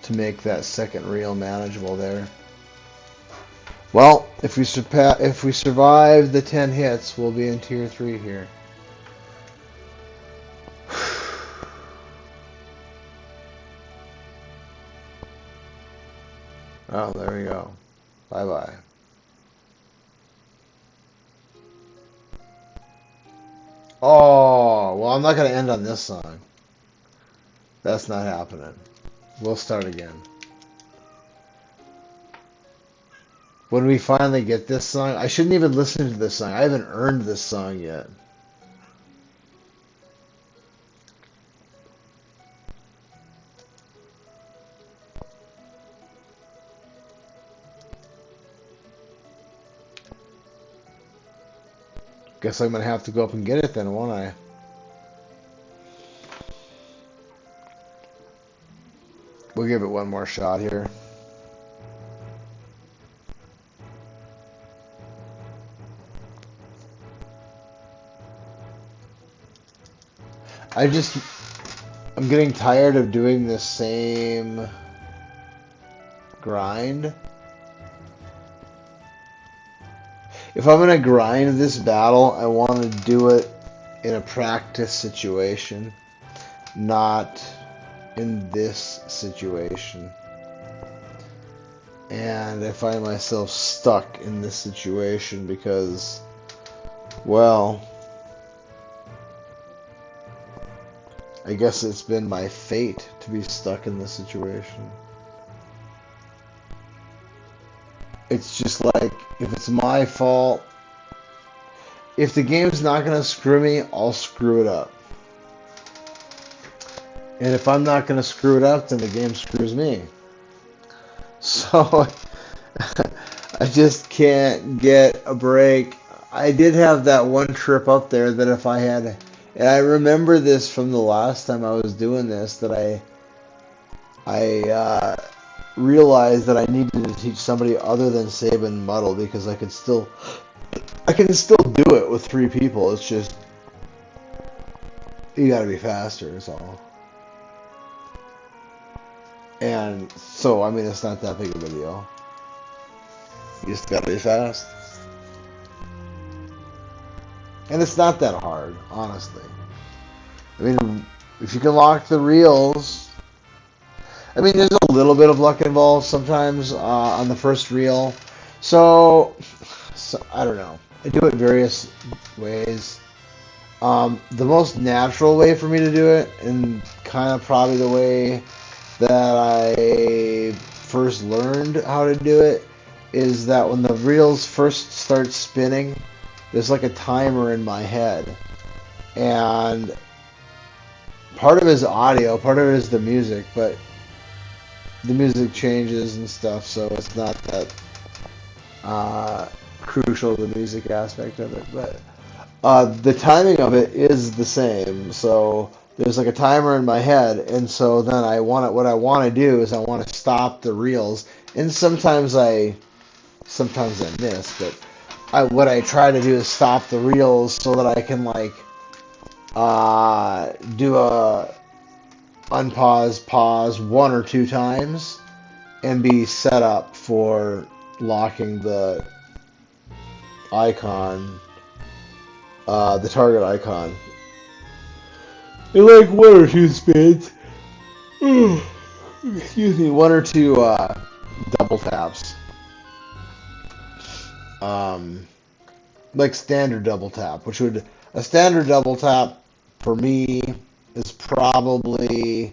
S1: to make that second reel manageable there. Well, if we survive the 10 hits, we'll be in tier 3 here. Oh, there we go. Bye-bye. Oh, well, I'm not going to end on this song. That's not happening. We'll start again. When we finally get this song, I shouldn't even listen to this song. I haven't earned this song yet. Guess I'm going to have to go up and get it then, won't I? We'll give it one more shot here. I'm getting tired of doing the same grind. If I'm going to grind this battle, I want to do it in a practice situation, not in this situation. And I find myself stuck in this situation because, well, I guess it's been my fate to be stuck in this situation. It's just like, if it's my fault, if the game's not going to screw me, I'll screw it up. And if I'm not going to screw it up, then the game screws me. So, I just can't get a break. I did have that one trip up there that if I had... And I remember this from the last time I was doing this, that I realized that I needed to teach somebody other than Sabin Muddle, because I can still do it with 3 people. It's just, you gotta be faster is all. And so, I mean, it's not that big of a deal. You just gotta be fast. And it's not that hard, honestly. I mean, if you can lock the reels... I mean, there's a little bit of luck involved sometimes on the first reel. So, I don't know. I do it various ways. The most natural way for me to do it, and kind of probably the way that I first learned how to do it, is that when the reels first start spinning, there's like a timer in my head. And part of it is audio, part of it is the music, but the music changes and stuff, so it's not that crucial, the music aspect of it. But the timing of it is the same. So there's like a timer in my head, and so then what I want to do is I want to stop the reels, and sometimes I miss, but what I try to do is stop the reels so that I can like do a unpause, pause one or two times, and be set up for locking the icon, the target icon, in like one or two spins. Excuse me, one or two double taps. Like standard double tap, a standard double tap for me is probably,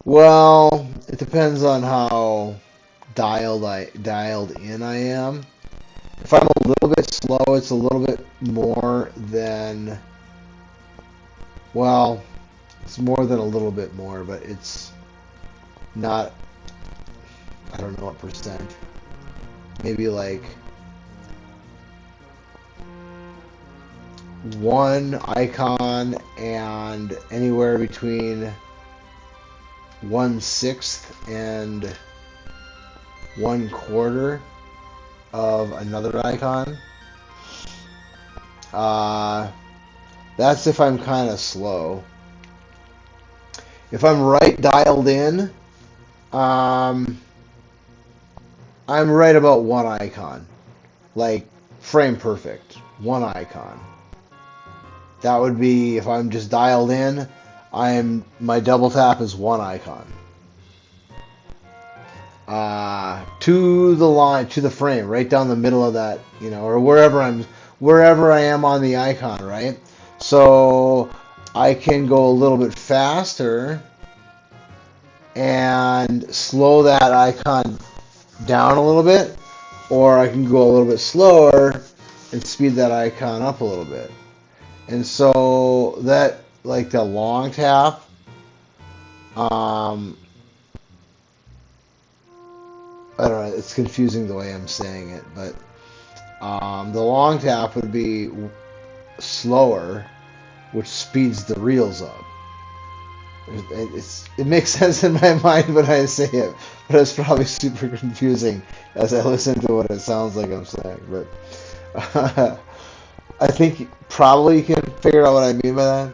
S1: well, it depends on how dialed in I am. If I'm a little bit slow, it's a little bit more than, well, it's more than a little bit more, but it's not, I don't know what percent. Maybe like one icon and anywhere between 1/6 and 1/4 of another icon. That's if I'm kind of slow. If I'm right dialed in, I'm right about one icon, like frame perfect, one icon. That would be if I'm just dialed in. My double tap is one icon. To the line, to the frame, right down the middle of that, or wherever I am on the icon, right? So I can go a little bit faster and slow that icon down a little bit, or I can go a little bit slower and speed that icon up a little bit. And so that, like the long tap, I don't know, it's confusing the way I'm saying it, but the long tap would be slower, which speeds the reels up. It makes sense in my mind when I say it, but it's probably super confusing as I listen to what it sounds like I'm saying. But I think probably you can figure out what I mean by that.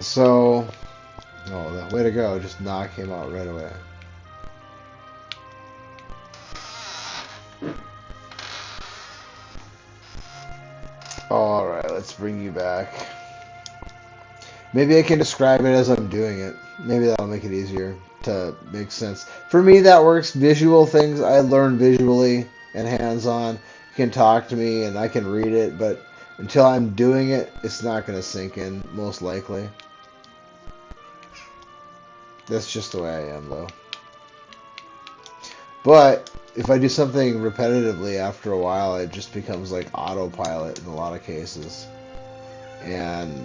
S1: So, oh, way to go. Just knock him out right away. Alright, let's bring you back. Maybe I can describe it as I'm doing it. Maybe that'll make it easier to make sense. For me, that works. Visual things, I learn visually and hands-on. You can talk to me and I can read it, but until I'm doing it, it's not going to sink in, most likely. That's just the way I am, though. But if I do something repetitively, after a while, it just becomes like autopilot in a lot of cases. And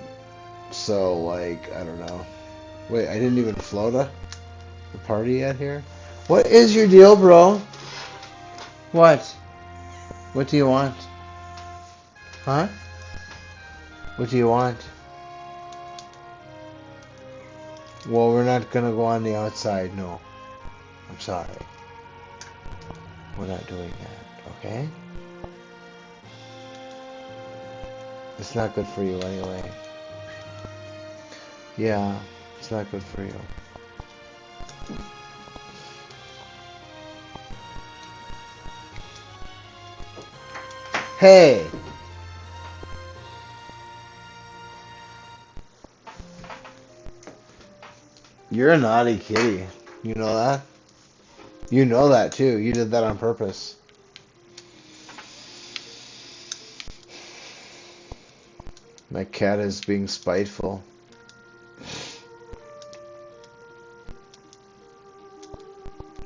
S1: so, like, I don't know. Wait, I didn't even float the party yet here? What is your deal, bro? What? What do you want? Huh? What do you want? Well, we're not gonna go on the outside, no. I'm sorry. We're not doing that, okay? It's not good for you anyway. Yeah, it's not good for you. Hey! You're a naughty kitty. You know that? You know that too. You did that on purpose. My cat is being spiteful.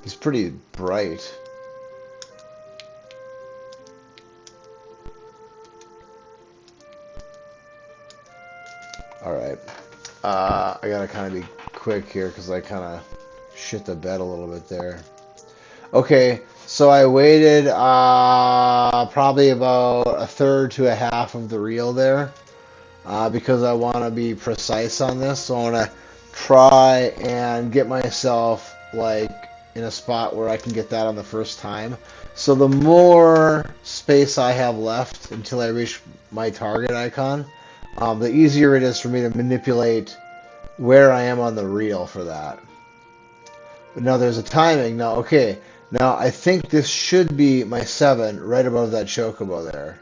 S1: He's pretty bright. Alright. I gotta kind of be quick here because I kind of shit the bed a little bit there. Okay, so I waited probably about a third to a half of the reel there because I want to be precise on this. So I want to try and get myself like in a spot where I can get that on the first time. So the more space I have left until I reach my target icon, the easier it is for me to manipulate where I am on the reel for that. But now there's a timing. Now, okay, now I think this should be my 7 right above that chocobo there.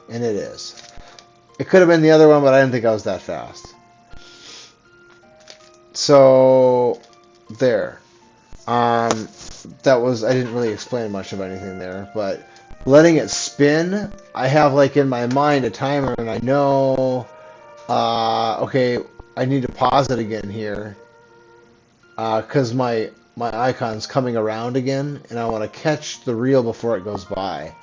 S1: And it is. It could have been the other one, but I didn't think I was that fast. So, there. That was, I didn't really explain much of anything there, but letting it spin, I have like in my mind a timer and I know, okay, I need to pause it again here because my icon's coming around again and I want to catch the reel before it goes by.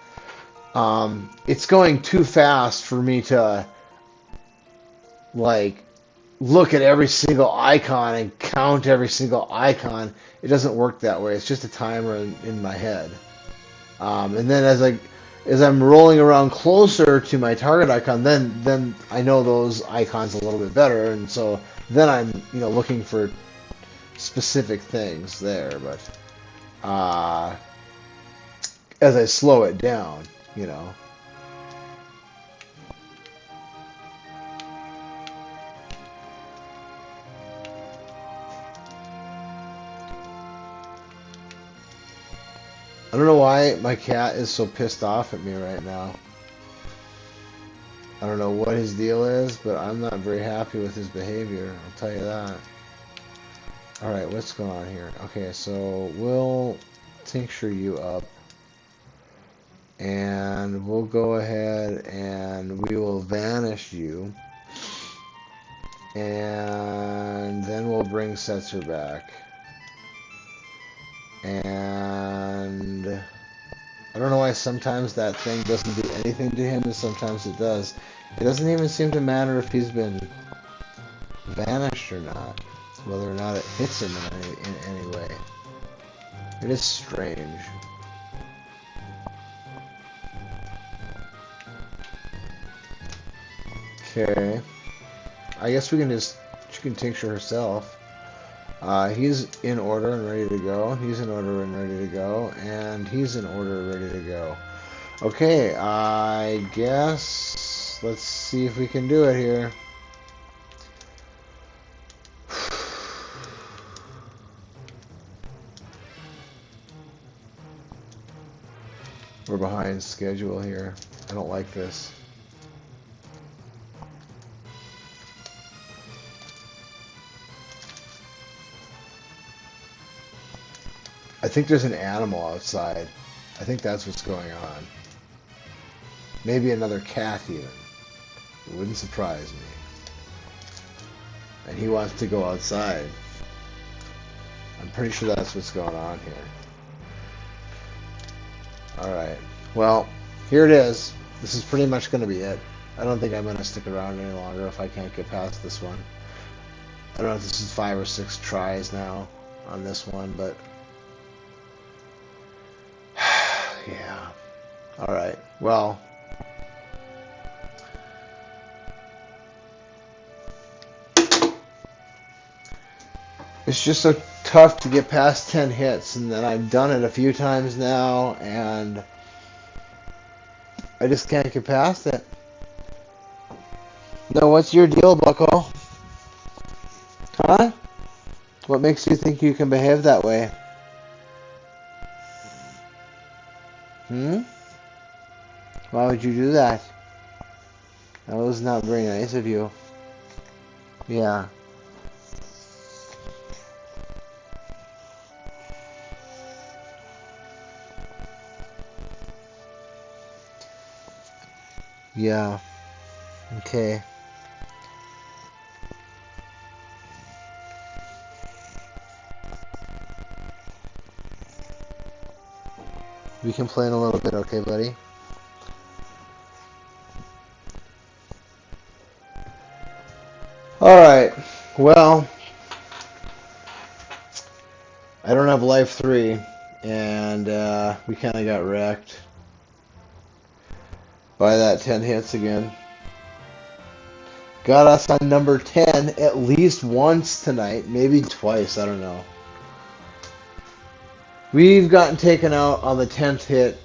S1: It's going too fast for me to like look at every single icon and count every single icon. It doesn't work that way. It's just a timer in my head. And then as I'm rolling around closer to my target icon, then I know those icons a little bit better, and so then I'm looking for specific things there. But as I slow it down, I don't know why my cat is so pissed off at me right now. I don't know what his deal is, but I'm not very happy with his behavior, I'll tell you that. Alright, what's going on here? Okay, so we'll tincture you up. And we'll go ahead and we will vanish you. And then we'll bring Setzer back. And I don't know why sometimes that thing doesn't do anything to him and sometimes it does. It doesn't even seem to matter if he's been vanished or not, whether or not it hits him in any way. It is strange. Okay. I guess she can tincture herself. He's in order and ready to go. He's in order and ready to go. And he's in order and ready to go. Okay, I guess let's see if we can do it here. We're behind schedule here. I don't like this. I think there's an animal outside. I think that's what's going on. Maybe another cat even. It wouldn't surprise me. And he wants to go outside. I'm pretty sure that's what's going on here. Alright. Well, here it is. This is pretty much going to be it. I don't think I'm going to stick around any longer if I can't get past this one. I don't know if this is 5 or 6 tries now on this one, but yeah. Alright. Well, it's just so tough to get past 10 hits, and then I've done it a few times now, and I just can't get past it. No, what's your deal, Bucko? Huh? What makes you think you can behave that way? Why would you do that? That was not very nice of you. Yeah. Yeah. Okay. We can play in a little bit, okay, buddy? Alright. Well, I don't have Life 3, and we kind of got wrecked by that 10 hits again. Got us on number 10 at least once tonight, maybe twice, I don't know. We've gotten taken out on the 10th hit.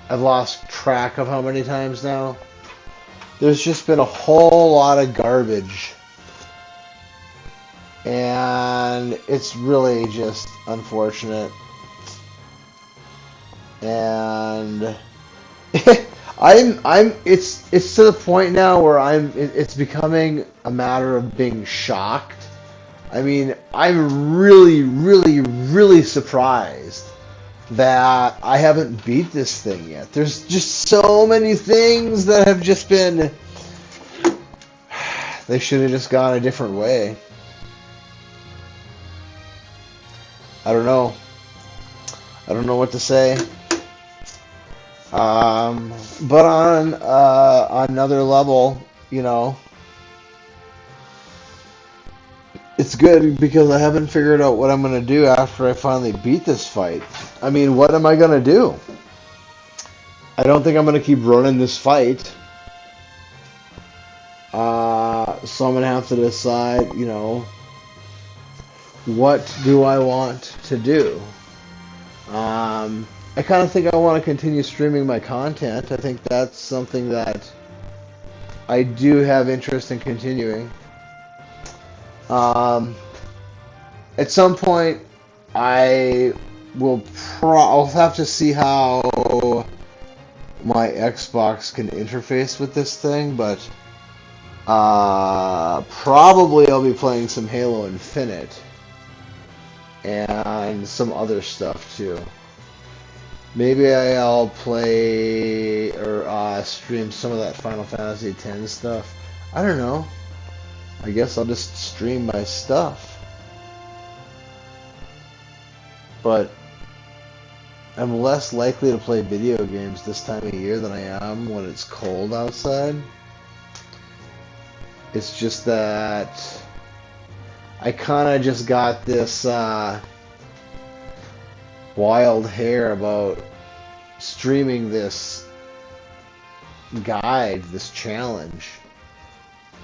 S1: I've lost track of how many times now. There's just been a whole lot of garbage. And it's really just unfortunate. And it's to the point now where it's becoming a matter of being shocked. I mean, I'm really, really, really surprised that I haven't beat this thing yet. There's just so many things that have just been... They should have just gone a different way. I don't know. I don't know what to say. But on another level, you know, it's good because I haven't figured out what I'm going to do after I finally beat this fight. I mean, what am I going to do? I don't think I'm going to keep running this fight. So I'm going to have to decide, you know, what do I want to do? I kind of think I want to continue streaming my content. I think that's something that I do have interest in continuing. At some point, I'll have to see how my Xbox can interface with this thing, but probably I'll be playing some Halo Infinite and some other stuff too. Maybe I'll play or stream some of that Final Fantasy X stuff. I don't know. I guess I'll just stream my stuff. But I'm less likely to play video games this time of year than I am when it's cold outside. It's just that I kind of just got this wild hair about streaming this guide, this challenge.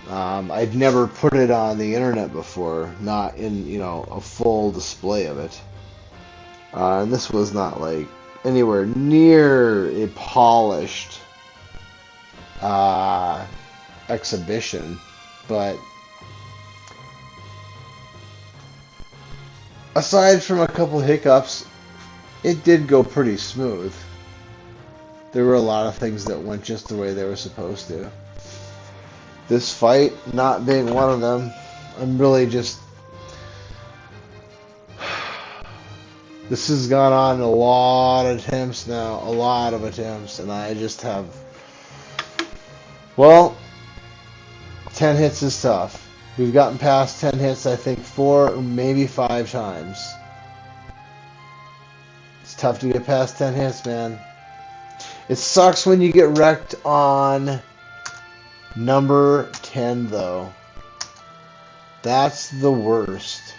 S1: I'd never put it on the internet before, not in, you know, a full display of it. And this was not like anywhere near a polished exhibition, but aside from a couple hiccups, it did go pretty smooth. There were a lot of things that went just the way they were supposed to. This fight not being one of them, I'm really just... This has gone on a lot of attempts now, a lot of attempts, and I just have... Well, 10 hits is tough. We've gotten past 10 hits, I think, 4 or maybe 5 times. It's tough to get past 10 hits, man. It sucks when you get wrecked on number 10, though. That's the worst.